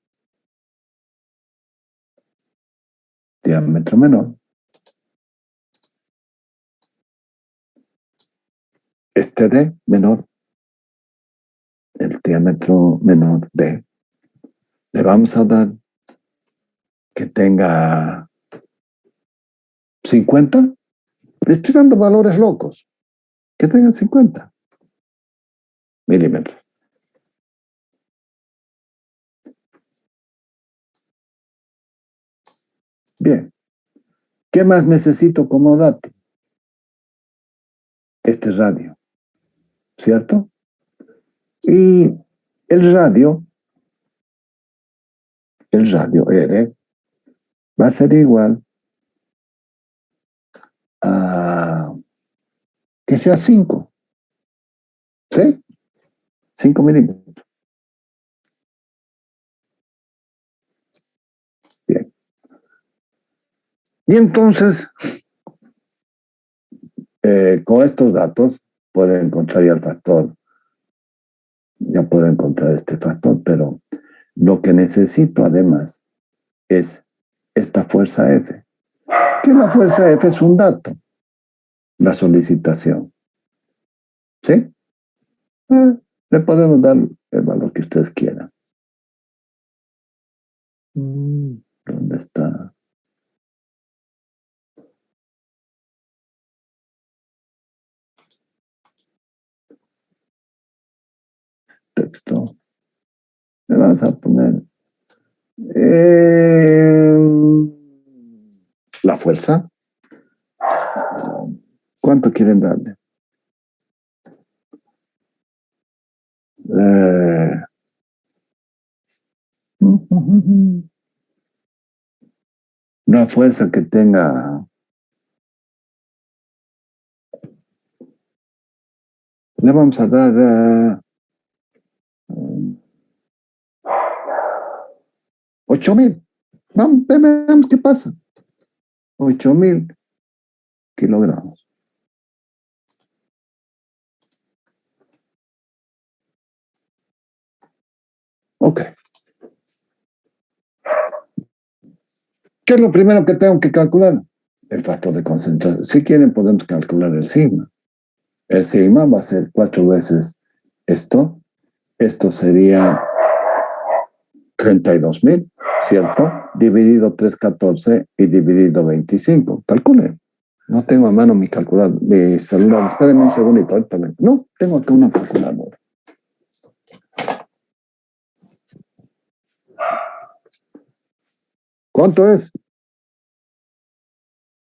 este D menor, el diámetro menor D, le vamos a dar que tenga 50. Le estoy dando valores locos. Que tenga 50 milímetros. Bien. ¿Qué más necesito como dato? Este radio, ¿cierto? Y el radio R, va a ser igual a que sea 5, ¿sí? 5 milímetros. Bien. Y entonces, con estos datos, puedo encontrar ya el factor. Ya puedo encontrar este factor, pero lo que necesito además es esta fuerza F. Que la fuerza F es un dato, la solicitación. ¿Sí? Le podemos dar el valor que ustedes quieran. ¿Dónde está? Texto. Le vamos a poner la fuerza. ¿Cuánto quieren darle? Una fuerza que tenga. Le vamos a dar 8.000. Veamos qué pasa. 8.000 kilogramos. Ok. ¿Qué es lo primero que tengo que calcular? El factor de concentración. Si quieren, podemos calcular el sigma. El sigma va a ser 4 veces esto. Esto sería 32.000, ¿cierto? Dividido 314 y dividido 25. Calcule. No tengo a mano mi calculadora, mi celular. Espérenme un segundito. No, tengo acá una calculadora. ¿Cuánto es?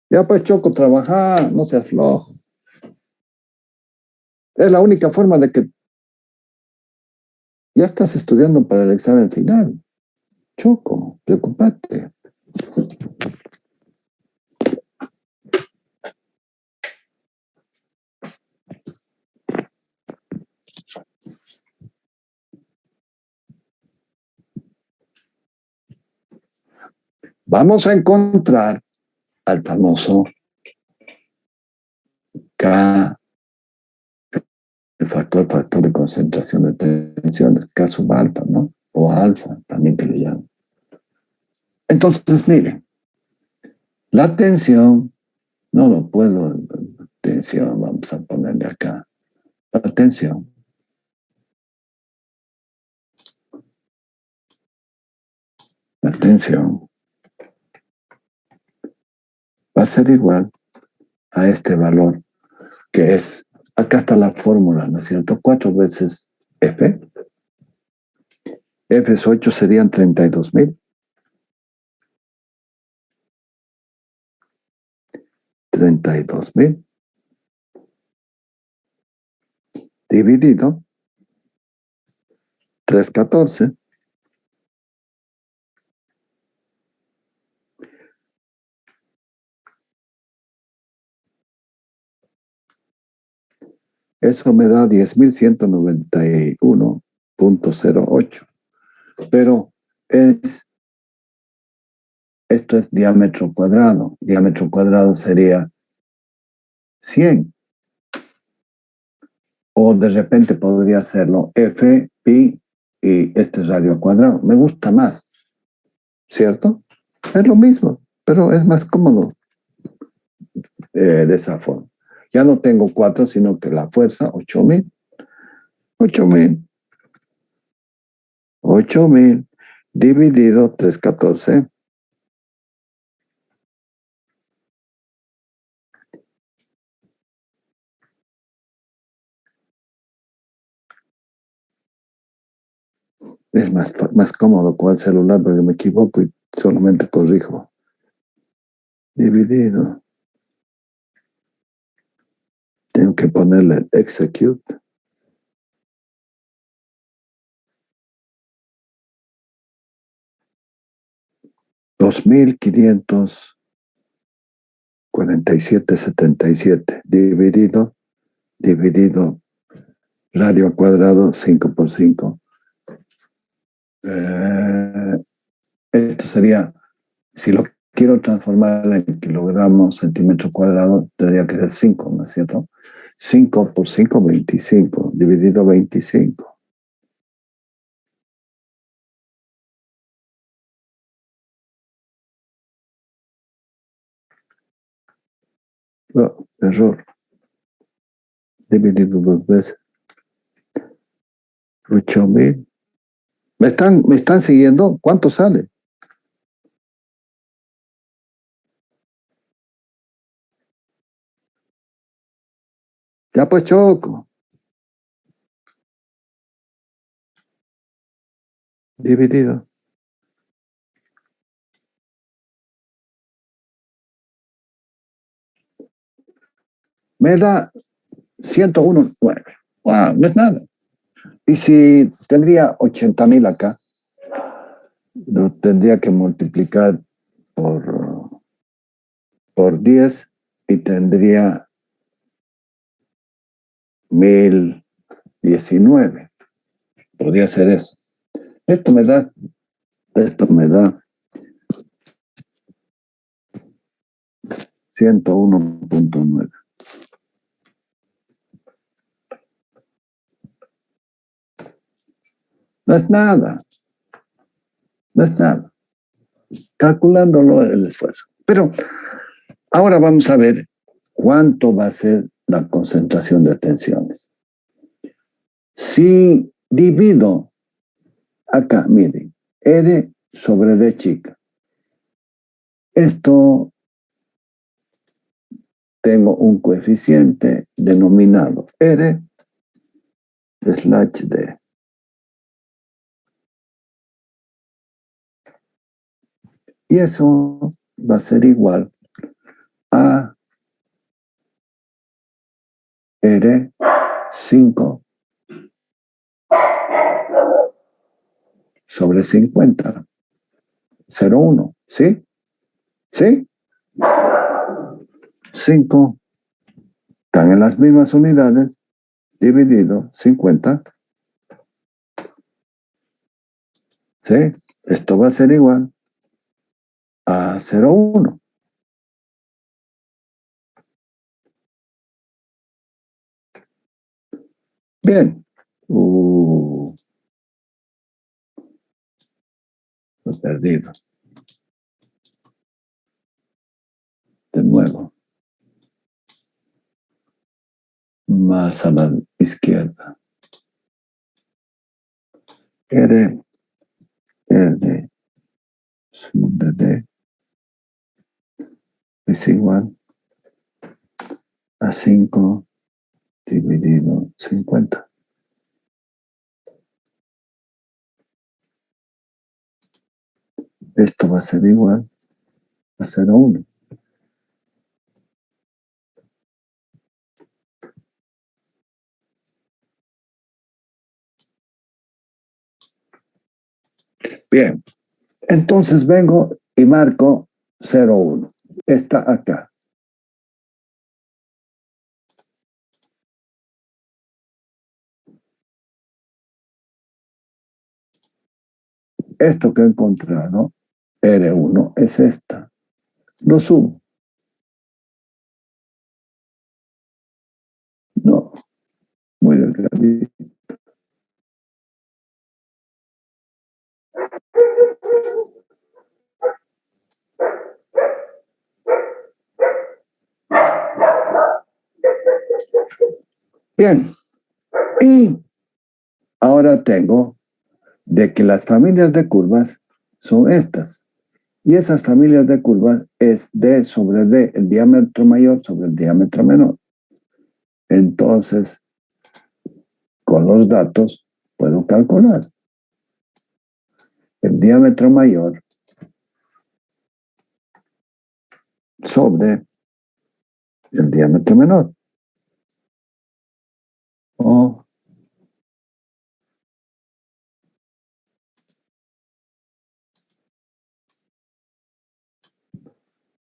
Ya pues, Choco, trabajar, no seas flojo. Es la única forma de que ya estás estudiando para el examen final. Choco, preocupate. Vamos a encontrar al famoso K, el factor de concentración de tensión, K sub alfa, ¿no? O alfa, también que le llaman. Entonces, miren, la tensión, no lo puedo, tensión, vamos a ponerle acá, la tensión. La tensión va a ser igual a este valor, que es, acá está la fórmula, ¿no es cierto? 4 veces F. F es 8, serían 32.000. 32.000 dividido 314. Eso me da 10.191.08. Pero esto es diámetro cuadrado. Diámetro cuadrado sería 100. O de repente podría hacerlo F, pi, y este es radio cuadrado. Me gusta más, ¿cierto? Es lo mismo, pero es más cómodo de esa forma. Ya no tengo 4, sino que la fuerza, 8.000. 8.000 dividido 314. Es más cómodo con el celular porque me equivoco y solamente corrijo. Dividido. Tengo que ponerle el execute. $2.547.77 dividido radio cuadrado 5 por 5. Esto sería, si lo quiero transformar en kilogramos, centímetro cuadrado, tendría que ser 5, ¿no es cierto? 5 por 5, 25, dividido 25. Oh, error. Dividido 2 veces. 8.000. ¿Me están siguiendo? ¿Cuánto sale? Ya pues Choco. Dividido. Me da 101.9. Wow, no es nada. Y si tendría 80.000 acá, lo tendría que multiplicar por 10 y tendría 1.019. Podría ser eso. Esto me da 101.9. No es nada. No es nada. Calculándolo el esfuerzo. Pero ahora vamos a ver cuánto va a ser la concentración de tensiones. Si divido acá, miren, R sobre D chica. Esto tengo un coeficiente denominado R slash D. Y eso va a ser igual a R5 sobre 50. 0,1, ¿sí? ¿Sí? 5 están en las mismas unidades, dividido 50. ¿Sí? Esto va a ser igual a 0,1. Bien. Lo he perdido. De nuevo. Más a la izquierda. R sobre D es igual a 5 dividido 50. Esto va a ser igual a 0,1. Bien, entonces vengo y marco 0,1. Está acá. esto que he encontrado, R1, es esta. Lo sumo. No, muy delgadito. Bien, y ahora tengo de que las familias de curvas son estas. Y esas familias de curvas es D sobre D, el diámetro mayor sobre el diámetro menor. Entonces, con los datos puedo calcular el diámetro mayor sobre el diámetro menor. O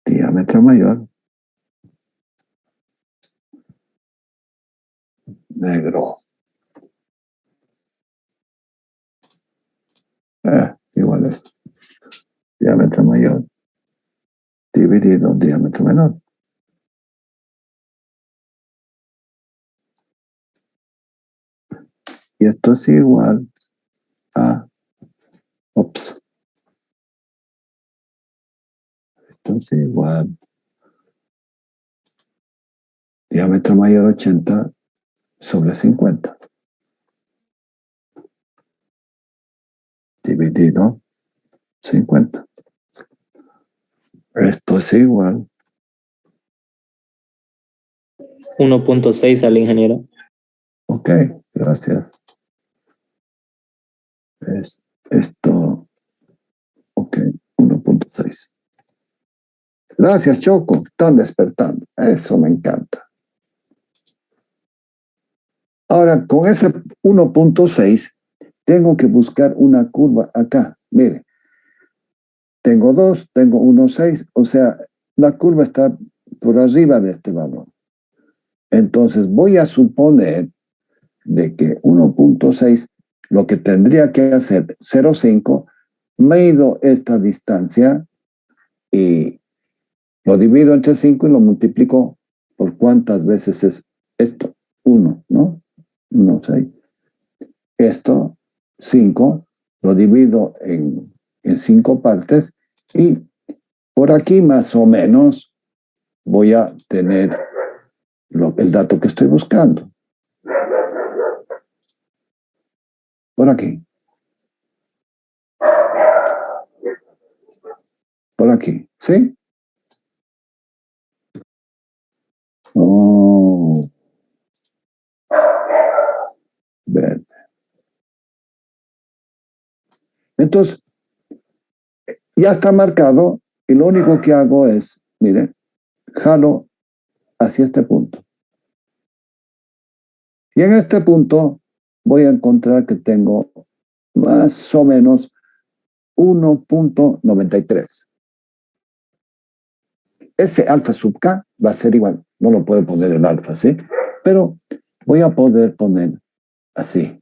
diámetro mayor negro. Igual es diámetro mayor dividido diámetro menor. Y esto es igual a, esto es igual diámetro mayor 80 sobre 50. Dividido 50. Esto es igual 1.6 al ingeniero. Ok, gracias. Esto, ok, 1.6. Gracias, Choco. Están despertando. Eso me encanta. Ahora, con ese 1.6, tengo que buscar una curva acá. Mire, tengo 2, tengo 1.6, o sea, la curva está por arriba de este valor. Entonces, voy a suponer de que 1.6, lo que tendría que hacer 0.5, mido esta distancia y lo divido entre 5 y lo multiplico por cuántas veces es esto. 1, ¿no? 1.6. Esto, 5, lo divido en 5 partes y por aquí más o menos voy a tener el dato que estoy buscando. Por aquí. Por aquí, ¿sí? Oh, verde. Entonces, ya está marcado y lo único que hago es, mire, jalo hacia este punto. Y en este punto voy a encontrar que tengo más o menos 1.93. Ese alfa sub k va a ser igual. No lo puedo poner el alfa, ¿sí? Pero voy a poder poner así.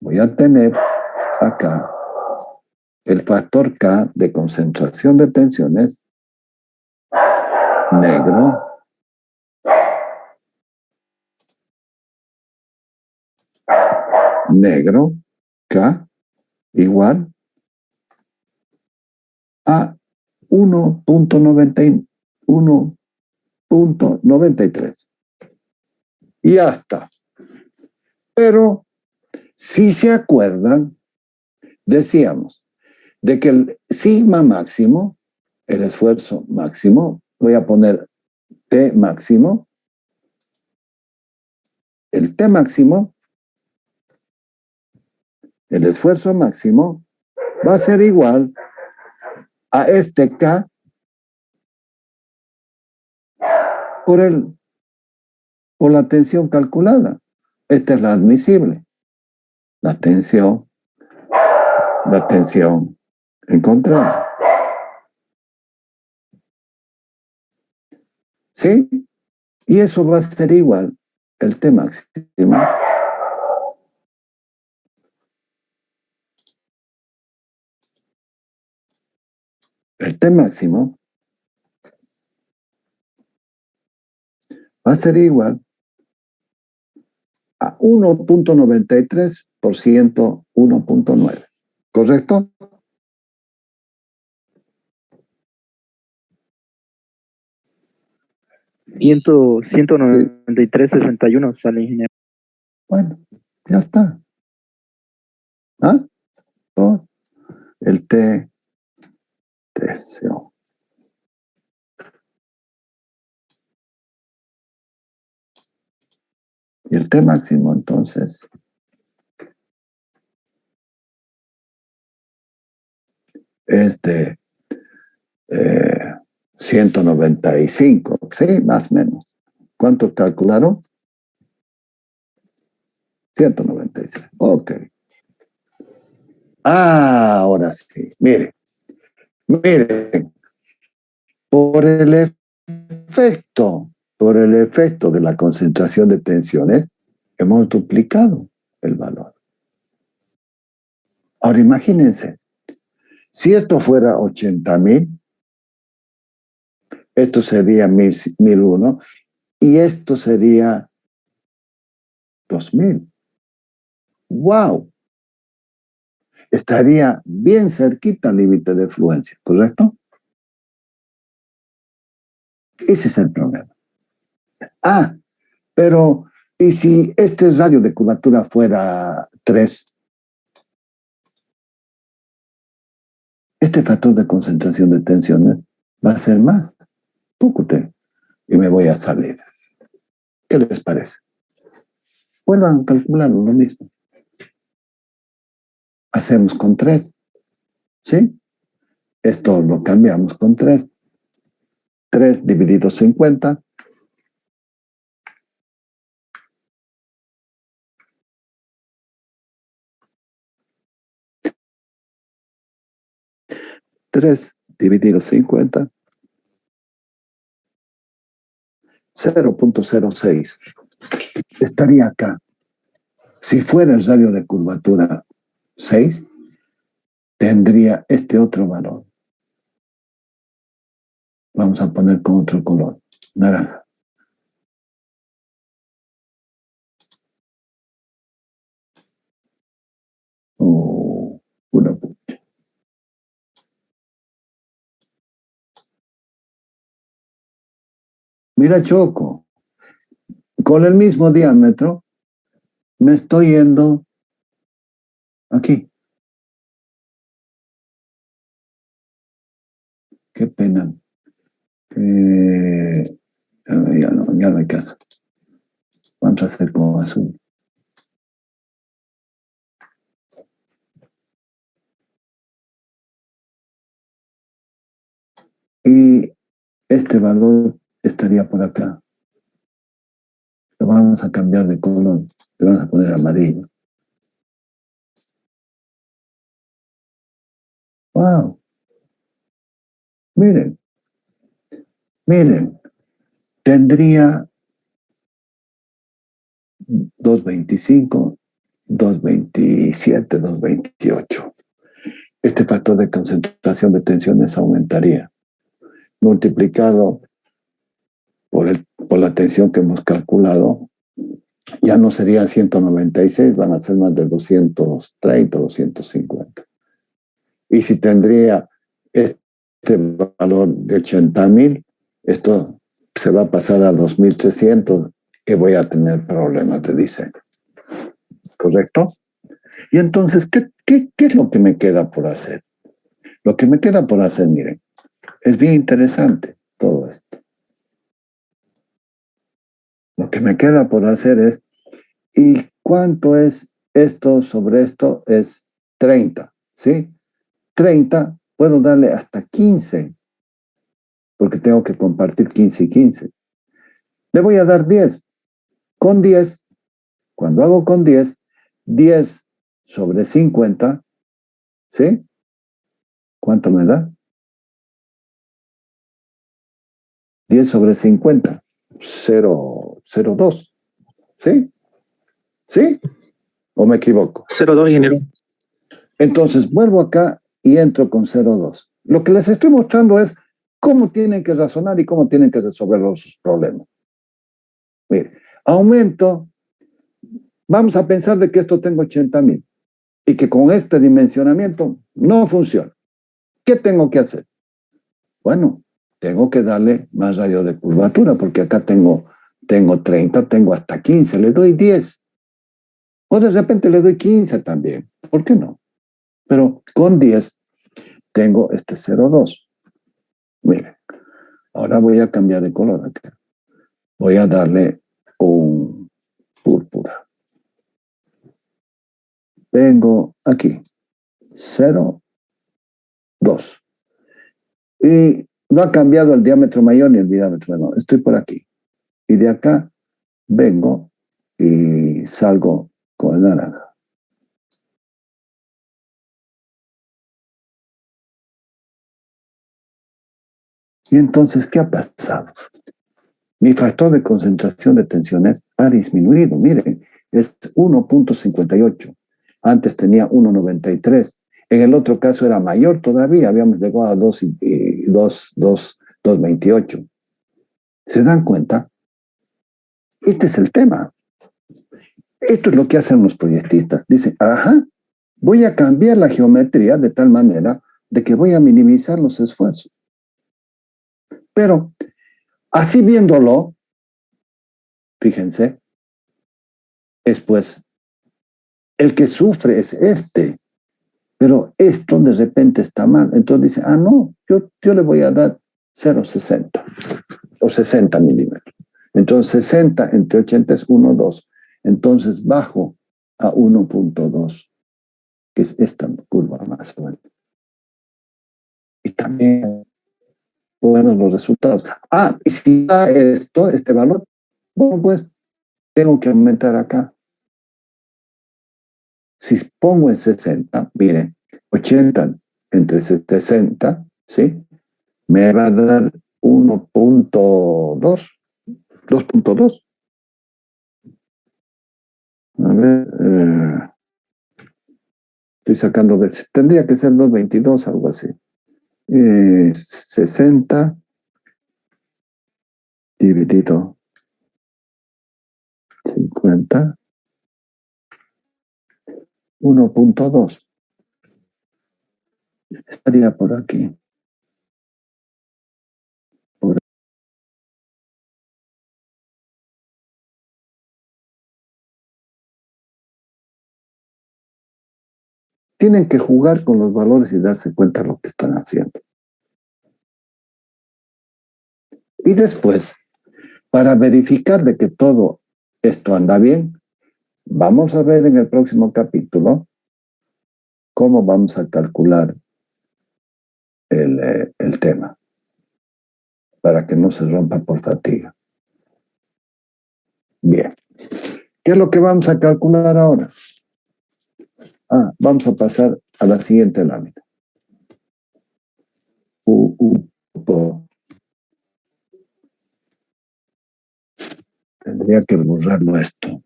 Voy a tener acá el factor K de concentración de tensiones negro K igual a 1.93. Y ya está. Pero si se acuerdan, decíamos de que el sigma máximo, el esfuerzo máximo, voy a poner T máximo, el T máximo, el esfuerzo máximo, va a ser igual a este K por la tensión calculada. Esta es la admisible. La tensión encontrada. ¿Sí? Y eso va a ser igual el T máximo el T máximo va a ser igual a 1.93 por 101.9. ¿Correcto? Sí. 193.61 sale, ingeniero. Bueno, ya está. ¿Ah? Por el TCO. Y el T máximo, entonces, es de 195, ¿sí? Más o menos. ¿Cuánto calcularon? 196. Ok. Ahora sí. Miren, por el efecto de la concentración de tensiones, hemos duplicado el valor. Ahora imagínense, si esto fuera 80.000, esto sería 1001 y esto sería 2000. ¡Wow! Estaría bien cerquita al límite de fluencia, ¿correcto? Ese es el problema. Ah, pero ¿y si este radio de curvatura fuera 3? Este factor de concentración de tensiones va a ser más. Púcute, y me voy a salir. ¿Qué les parece? Vuelvan a calcular lo mismo. Hacemos con 3, ¿sí? Esto lo cambiamos con 3. 3 dividido 50. Tres dividido 50. 0.06. Estaría acá. Si fuera el radio de curvatura 6, tendría este otro valor. Vamos a poner con otro color, naranja. Una punta. Mira, Choco, con el mismo diámetro, me estoy yendo aquí. Qué pena. Ya no hay caso. Vamos a hacer como azul. Y este valor estaría por acá. Lo vamos a cambiar de color. Le vamos a poner amarillo. ¡Wow! Miren. Tendría 225, 227, 228. Este factor de concentración de tensiones aumentaría. Multiplicado por la tensión que hemos calculado, ya no serían 196, van a ser más de 230, 250. Y si tendría este valor de 80.000, esto se va a pasar a 2.300 y voy a tener problemas de diseño. ¿Correcto? Y entonces, ¿qué es lo que me queda por hacer? Lo que me queda por hacer, miren, es bien interesante todo esto. Lo que me queda por hacer es, ¿y cuánto es esto sobre esto? Es 30, ¿sí? 30, puedo darle hasta 15, porque tengo que compartir 15 y 15. Le voy a dar 10. Con 10, cuando hago con 10, 10 sobre 50, ¿sí? ¿Cuánto me da? 10 sobre 50, 0,02. ¿Sí? ¿Sí? ¿O me equivoco? 0,2, ingeniero. Entonces vuelvo acá y entro con 0,2. Lo que les estoy mostrando es cómo tienen que razonar y cómo tienen que resolver sus problemas. Mire, aumento, vamos a pensar de que esto tengo 80,000 y que con este dimensionamiento no funciona. ¿Qué tengo que hacer? Bueno, tengo que darle más radio de curvatura porque acá tengo 30, tengo hasta 15, le doy 10. O de repente le doy 15 también. ¿Por qué no? Pero con 10 tengo este 0,2. Miren, ahora voy a cambiar de color acá. Voy a darle un púrpura. Vengo aquí, 0,2. Y no ha cambiado el diámetro mayor ni el diámetro menor. Estoy por aquí. Y de acá vengo y salgo con el naranja. Y entonces, ¿qué ha pasado? Mi factor de concentración de tensiones ha disminuido. Miren, es 1,58. Antes tenía 1,93. En el otro caso era mayor todavía. Habíamos llegado a 2,28. ¿Se dan cuenta? Este es el tema. Esto es lo que hacen los proyectistas. Dicen, ajá, voy a cambiar la geometría de tal manera de que voy a minimizar los esfuerzos. Pero, así viéndolo, fíjense, es pues, el que sufre es este, pero esto de repente está mal. Entonces dice, no, yo le voy a dar 0,60 o 60 milímetros. Entonces 60 entre 80 es 1,2. Entonces bajo a 1,2, que es esta curva más o menos. Y también buenos los resultados. Y si da este valor, bueno, pues tengo que aumentar acá. Si pongo en 60, miren, 80 entre 60, ¿sí? Me va a dar 1,2, 2,2. A ver, estoy sacando, tendría que ser 2,22, algo así. 60 dividido 50, 1,2. Estaría por aquí. Tienen que jugar con los valores y darse cuenta de lo que están haciendo. Y después, para verificar de que todo esto anda bien, vamos a ver en el próximo capítulo cómo vamos a calcular el tema para que no se rompa por fatiga. Bien. ¿Qué es lo que vamos a calcular ahora? Vamos a pasar a la siguiente lámina. Tendría que borrarlo esto.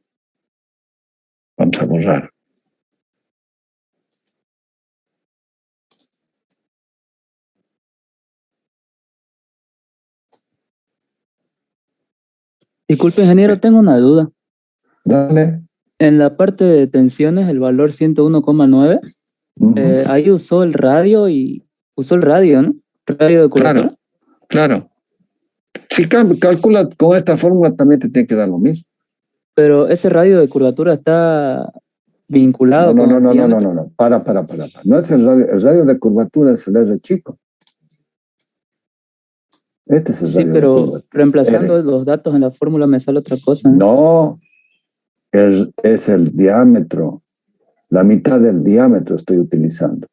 Vamos a borrar. Disculpe, ingeniero, tengo una duda. Dale. En la parte de tensiones, el valor 101,9, ahí usó el radio, ¿no? Radio de curvatura. Claro. Si calcula con esta fórmula, también te tiene que dar lo mismo. Pero ese radio de curvatura está vinculado con el diámetro. No. Para. No es el radio de curvatura, es el R chico. Este es el radio de curvatura. Pero reemplazando los datos en la fórmula me sale otra cosa. No, es el diámetro. La mitad del diámetro estoy utilizando.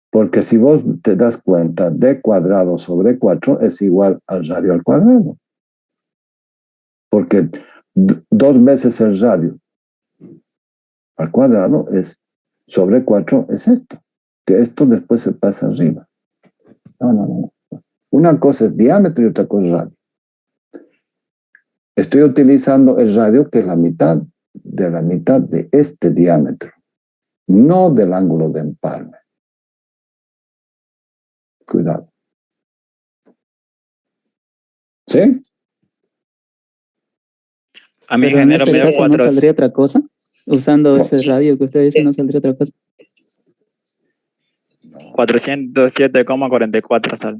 Porque si vos te das cuenta, d cuadrado sobre 4 es igual al radio al cuadrado. Porque 2 veces el radio al cuadrado es sobre 4 es esto. Que esto después se pasa arriba. No. Una cosa es diámetro y otra cosa es radio. Estoy utilizando el radio que es la mitad de este diámetro, no del ángulo de empalme. Cuidado. ¿Sí? A mí, Pero en ingeniero, ese me dio caso no 4. saldría otra cosa. Usando No. ese radio que usted dice, no saldría otra cosa. 407,44 sale.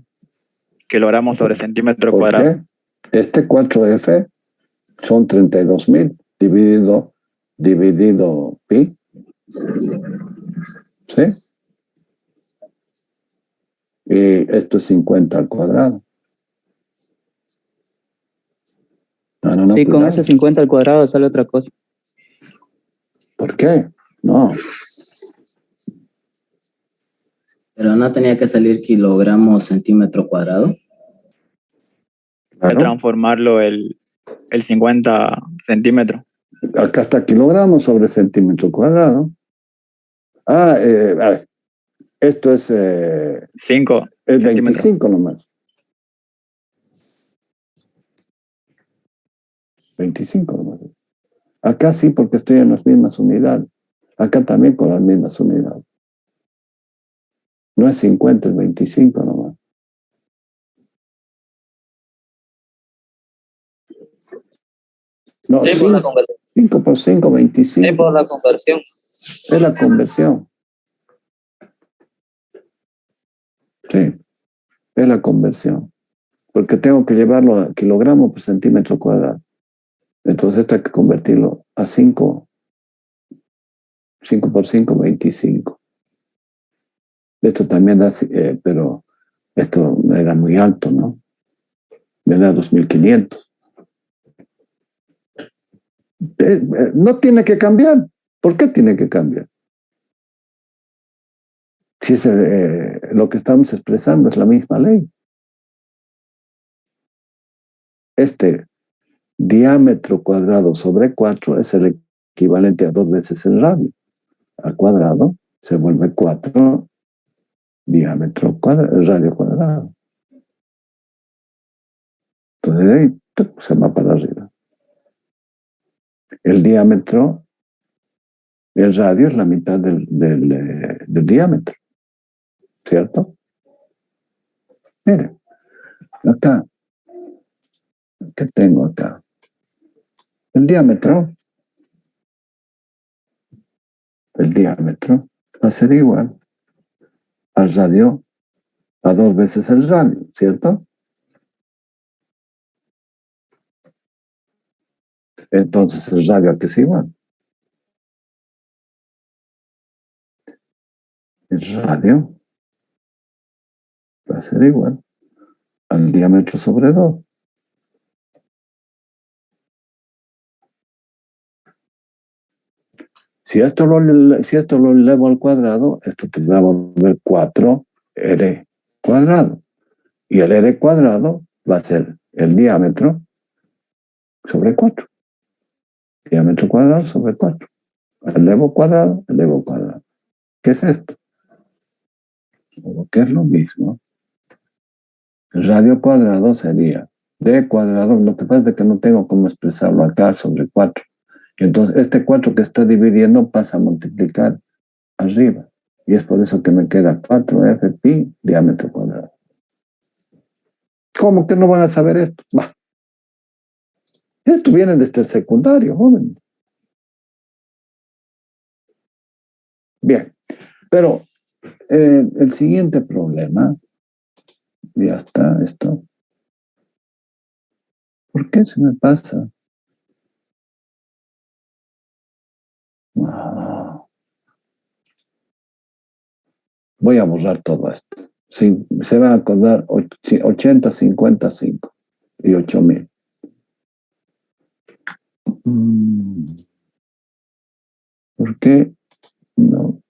Kilogramos sobre centímetro ¿Por cuadrado. qué? Este 4F son 32,000 dividido pi. ¿Sí? Y esto es 50 al cuadrado. No, Sí, con cuidado. ese 50 al cuadrado sale otra cosa. ¿Por qué? No. Pero no tenía que salir kilogramos centímetro cuadrado. Hay que Claro. transformarlo el 50 centímetros. Acá está kilogramos sobre centímetro cuadrado. A ver, esto es 5 es centímetros. 25 nomás. 25 nomás. Acá sí, porque estoy en las mismas unidades. Acá también con las mismas unidades. No es 50, es 25 nomás. No, Sí, por la conversión. 5 por 5, 25. Sí, por la conversión. Es la conversión. Sí, es la conversión. Porque tengo que llevarlo a kilogramos por centímetro cuadrado. Entonces esto hay que convertirlo a 5 por 5, 25. Esto también da, pero esto me da muy alto, ¿no? Me da 2.500. No tiene que cambiar. ¿Por qué tiene que cambiar? Si es, lo que estamos expresando es la misma ley. Este diámetro cuadrado sobre 4 es el equivalente a 2 veces el radio. Al cuadrado se vuelve 4 diámetro cuadrado, el radio cuadrado. Entonces ahí se va para arriba. El diámetro, el radio es la mitad del diámetro, ¿cierto? Miren, acá, ¿qué tengo acá? El diámetro va a ser igual al radio, a 2 veces el radio, ¿cierto? Entonces el radio aquí es igual. El radio va a ser igual al diámetro sobre 2. Si esto lo elevo al cuadrado, esto te va a volver 4R cuadrado. Y el R cuadrado va a ser el diámetro sobre 4. Diámetro cuadrado sobre 4. Elevo cuadrado. ¿Qué es esto? Lo que es lo mismo. El radio cuadrado sería D cuadrado. Lo que pasa es que no tengo cómo expresarlo acá sobre 4. Entonces, este 4 que está dividiendo pasa a multiplicar arriba. Y es por eso que me queda 4F pi diámetro cuadrado. ¿Cómo que no van a saber esto? Bah. Esto viene desde el secundario, joven. Bien, pero el siguiente problema, ya está esto. ¿Por qué se me pasa? Ah. Voy a borrar todo esto. Sí, se van a acordar 80, 55 y 8.000. ¿Por qué no?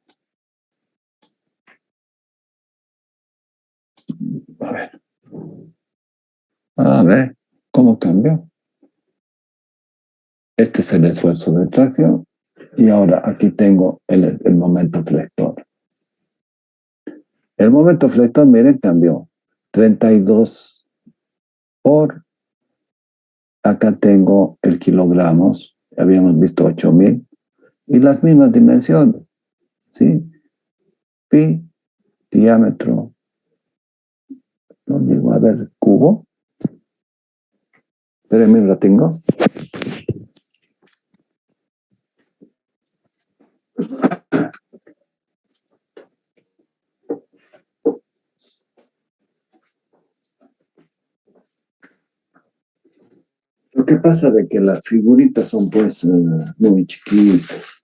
A ver, ¿cómo cambió? Este es el esfuerzo de tracción y ahora aquí tengo el momento flector. El momento flector, miren, cambió. 32 por, acá tengo el kilogramos, habíamos visto 8.000, y las mismas dimensiones, ¿sí? Pi, diámetro No digo, a ver, cubo. Espérenme un ratingo. Lo que pasa de que las figuritas son pues muy chiquitas.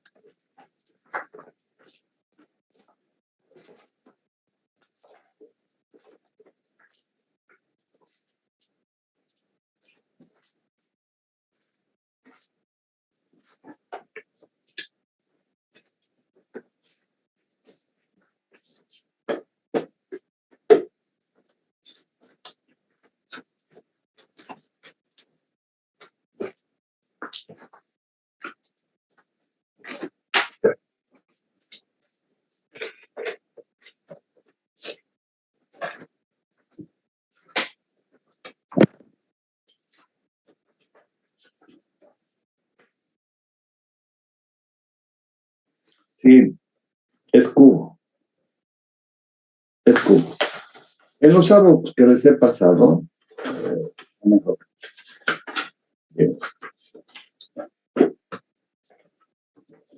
Sí, es cubo. Es cubo. El usado que les he pasado, mejor. Bien.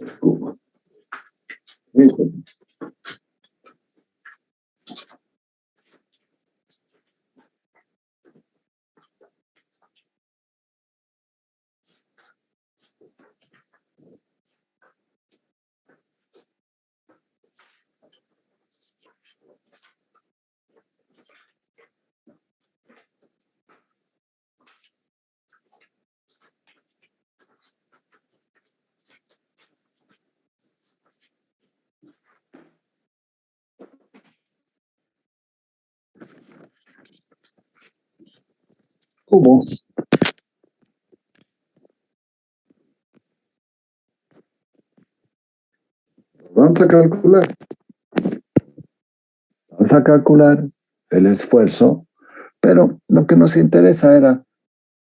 Es cubo. Listo. Cubos. Vamos a calcular. Vamos a calcular el esfuerzo, pero lo que nos interesa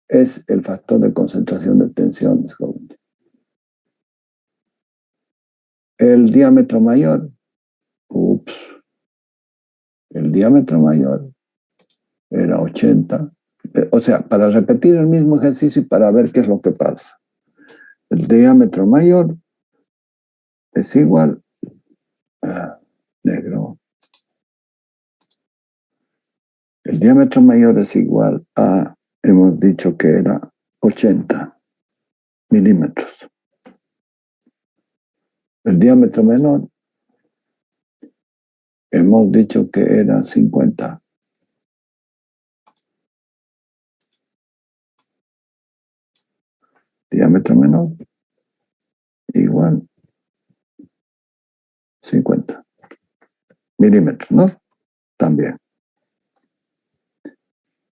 es el factor de concentración de tensiones, jóvenes. El diámetro mayor, el diámetro mayor era 80. O sea, para repetir el mismo ejercicio y para ver qué es lo que pasa. El diámetro mayor es igual a negro. El diámetro mayor es igual a, hemos dicho que era 80 milímetros. El diámetro menor, hemos dicho que era 50. Diámetro menor, igual 50 milímetros, ¿no? También.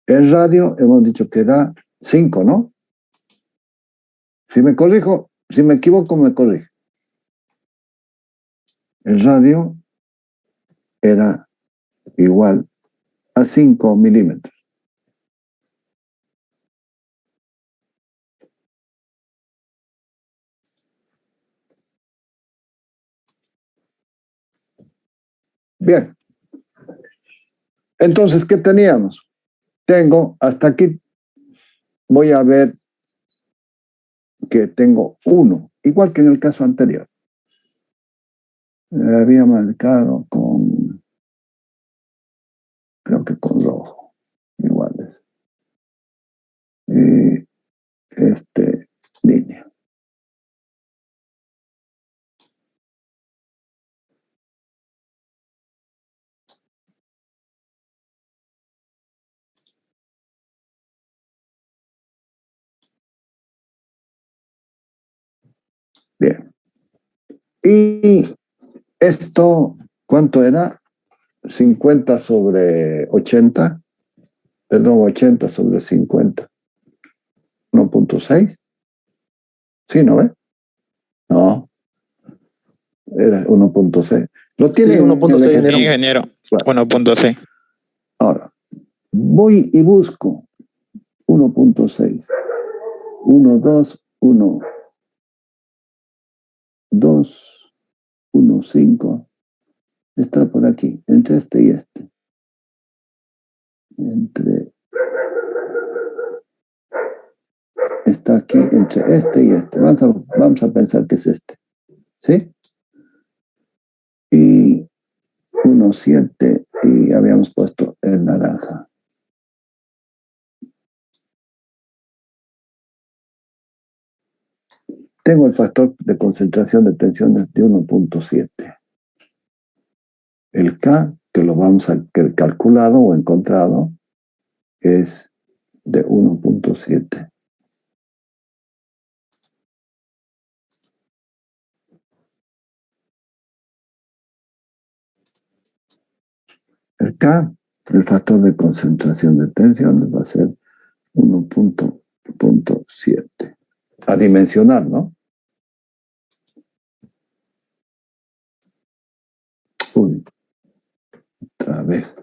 El radio, hemos dicho que era 5, ¿no? Si me corrijo, si me equivoco, me corrijo. El radio era igual a 5 milímetros. Bien. Entonces, ¿qué teníamos? Tengo, hasta aquí, voy a ver que tengo 1, igual que en el caso anterior. Había marcado con, creo que con rojo, iguales. Y línea. Bien. Y esto, ¿cuánto era? 50 sobre 80. Perdón, 80 sobre 50. 1.6. ¿Sí, no ve? No. Era 1.6. Lo tiene Sí, en 1.6, el ejercicio. ingeniero. Claro. 1.6. Ahora, voy y busco 1.6. 1, 2, 1, 2, 1, 5. Está por aquí, entre este y este. Está aquí entre este y este. Vamos a pensar que es este. ¿Sí? Y 1,7 y habíamos puesto el naranja. Tengo el factor de concentración de tensiones de 1,7. El K, que lo vamos a calculado o encontrado, es de 1,7. El K, el factor de concentración de tensiones, va a ser 1,7. A dimensionar, ¿no? Uy, otra vez.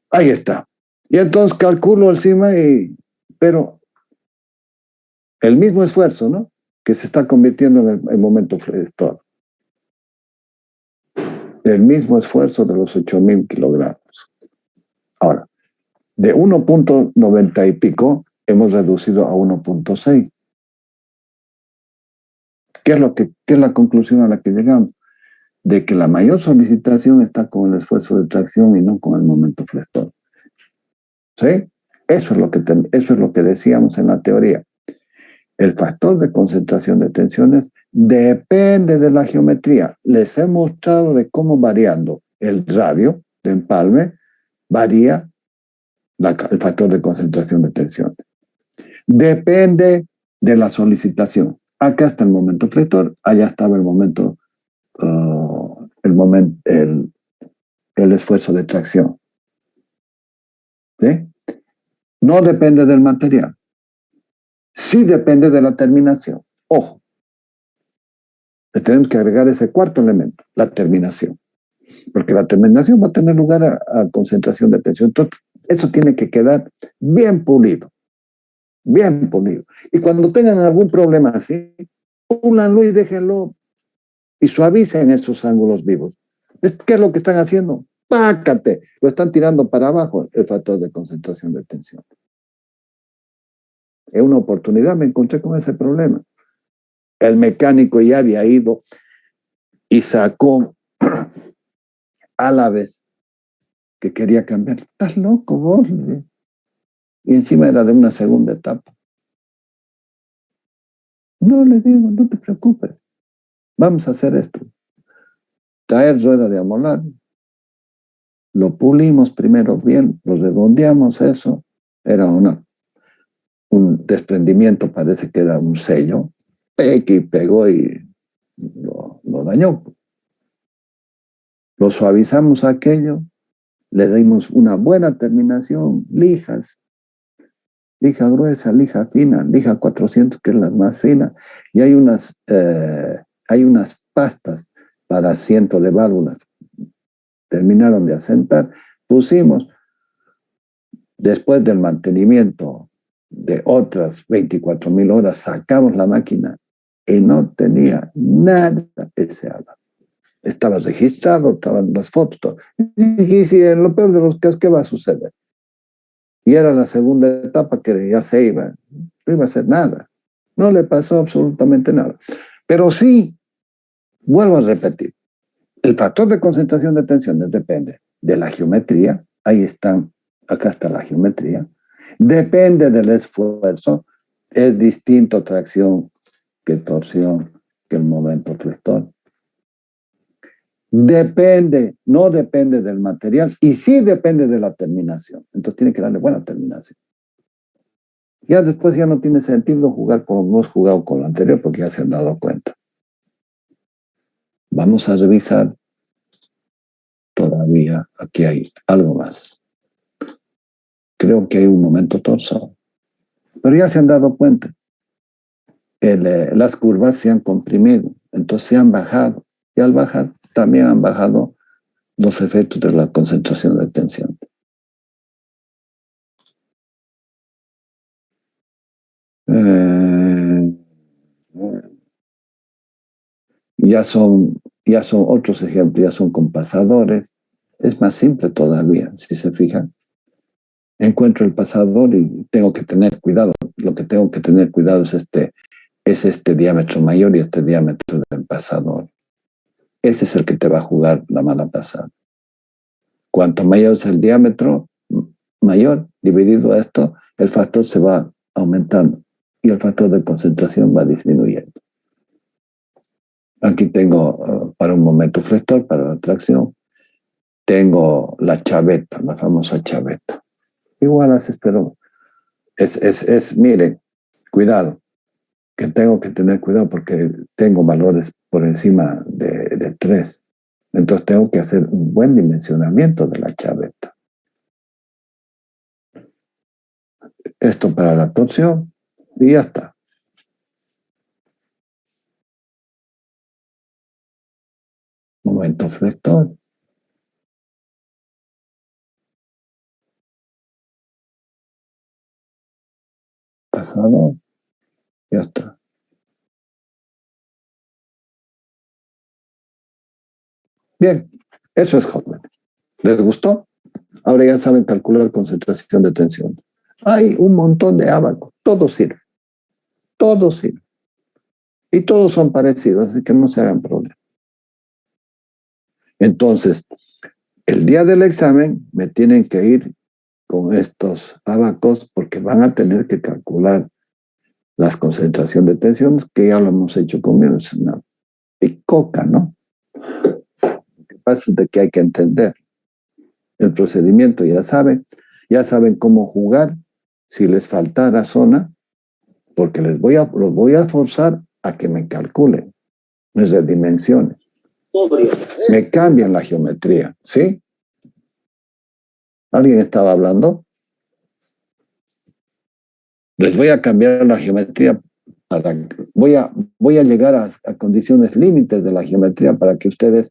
Ahí está. Y entonces calculo encima, pero el mismo esfuerzo, ¿no? Que se está convirtiendo en el momento flector. El mismo esfuerzo de los 8,000 kilogramos. Ahora, de 1,90 y pico hemos reducido a 1,6. ¿Qué es la conclusión a la que llegamos? De que la mayor solicitación está con el esfuerzo de tracción y no con el momento flector. ¿Sí? Eso es lo que decíamos en la teoría. El factor de concentración de tensiones depende de la geometría. Les he mostrado de cómo variando el radio de empalme varía el factor de concentración de tensiones. Depende de la solicitación. Acá está el momento flector, allá estaba el esfuerzo de tracción. ¿Sí? No depende del material. Sí depende de la terminación. Ojo, le tenemos que agregar ese cuarto elemento, la terminación. Porque la terminación va a tener lugar a concentración de tensión. Entonces, eso tiene que quedar bien pulido. Bien pulido. Y cuando tengan algún problema así, púlanlo y déjenlo y suavicen esos ángulos vivos. ¿Qué es lo que están haciendo? Pácate. Lo están tirando para abajo el factor de concentración de tensión. En una oportunidad me encontré con ese problema. El mecánico ya había ido y sacó a la vez que quería cambiar. ¿Estás loco vos? Y encima era de una segunda etapa. No, le digo, no te preocupes. Vamos a hacer esto. Traer rueda de amolar. Lo pulimos primero bien, lo redondeamos eso. Era un desprendimiento, parece que era un sello. Y pegó y lo dañó. Lo suavizamos aquello, le dimos una buena terminación, lijas, lija gruesa, lija fina, lija 400, que es la más fina, y hay unas pastas para asiento de válvulas. Terminaron de asentar, pusimos, después del mantenimiento de otras 24,000 horas, sacamos la máquina y no tenía nada ese ala. Estaba registrado, estaban las fotos, todo. Y si en lo peor de los casos, ¿qué va a suceder? Y era la segunda etapa que ya se iba, no iba a hacer nada. No le pasó absolutamente nada. Pero sí, vuelvo a repetir, el factor de concentración de tensiones depende de la geometría, ahí están, acá está la geometría, depende del esfuerzo, es distinto tracción que torsión, que el momento flector. Depende, no depende del material y sí depende de la terminación. Entonces tiene que darle buena terminación. Ya después ya no tiene sentido jugar como hemos jugado con lo anterior porque ya se han dado cuenta. Vamos a revisar todavía, aquí hay algo más. Creo que hay un momento torsado. Pero ya se han dado cuenta. Las curvas se han comprimido, entonces se han bajado. Y al bajar también han bajado los efectos de la concentración de tensión. Ya son otros ejemplos, ya son con pasadores. Es más simple todavía, si se fijan. Encuentro el pasador y tengo que tener cuidado. Lo que tengo que tener cuidado es este diámetro mayor y este diámetro del pasador. Ese es el que te va a jugar la mala pasada. Cuanto mayor es el diámetro mayor dividido a esto, el factor se va aumentando y el factor de concentración va disminuyendo. Aquí tengo para un momento flector, para la tracción, tengo la chaveta, la famosa chaveta. Igual haces, pero miren, cuidado, que tengo que tener cuidado porque tengo valores por encima de 3. Entonces tengo que hacer un buen dimensionamiento de la chaveta. Esto para la torsión y ya está. Momento flector. Pasado. Ya está. Bien, eso es joven. ¿Les gustó? Ahora ya saben calcular concentración de tensión. Hay un montón de ábacos. Todo sirve. Todo sirve. Y todos son parecidos, así que no se hagan problema. Entonces, el día del examen me tienen que ir con estos ábacos porque van a tener que calcular las concentraciones de tensión, que ya lo hemos hecho conmigo. Es una picoca, ¿no? Lo que pasa es de que hay que entender el procedimiento, ya saben cómo jugar si les faltara zona, porque los voy a forzar a que me calculen las dimensiones. Me cambian la geometría, ¿sí? ¿Alguien estaba hablando? Les voy a cambiar la geometría voy a llegar a condiciones límites de la geometría para que ustedes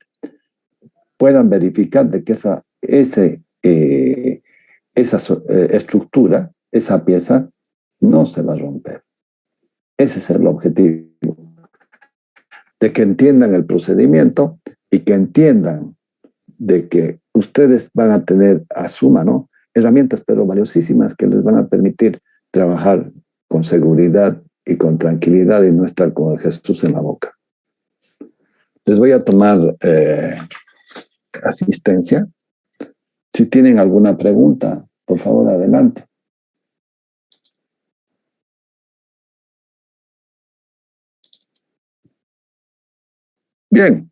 puedan verificar de que esa estructura, esa pieza, no se va a romper. Ese es el objetivo. De que entiendan el procedimiento y que entiendan de que ustedes van a tener a su mano herramientas pero valiosísimas que les van a permitir trabajar con seguridad y con tranquilidad y no estar con el Jesús en la boca. Les voy a tomar asistencia. Si tienen alguna pregunta, por favor, adelante. Bien.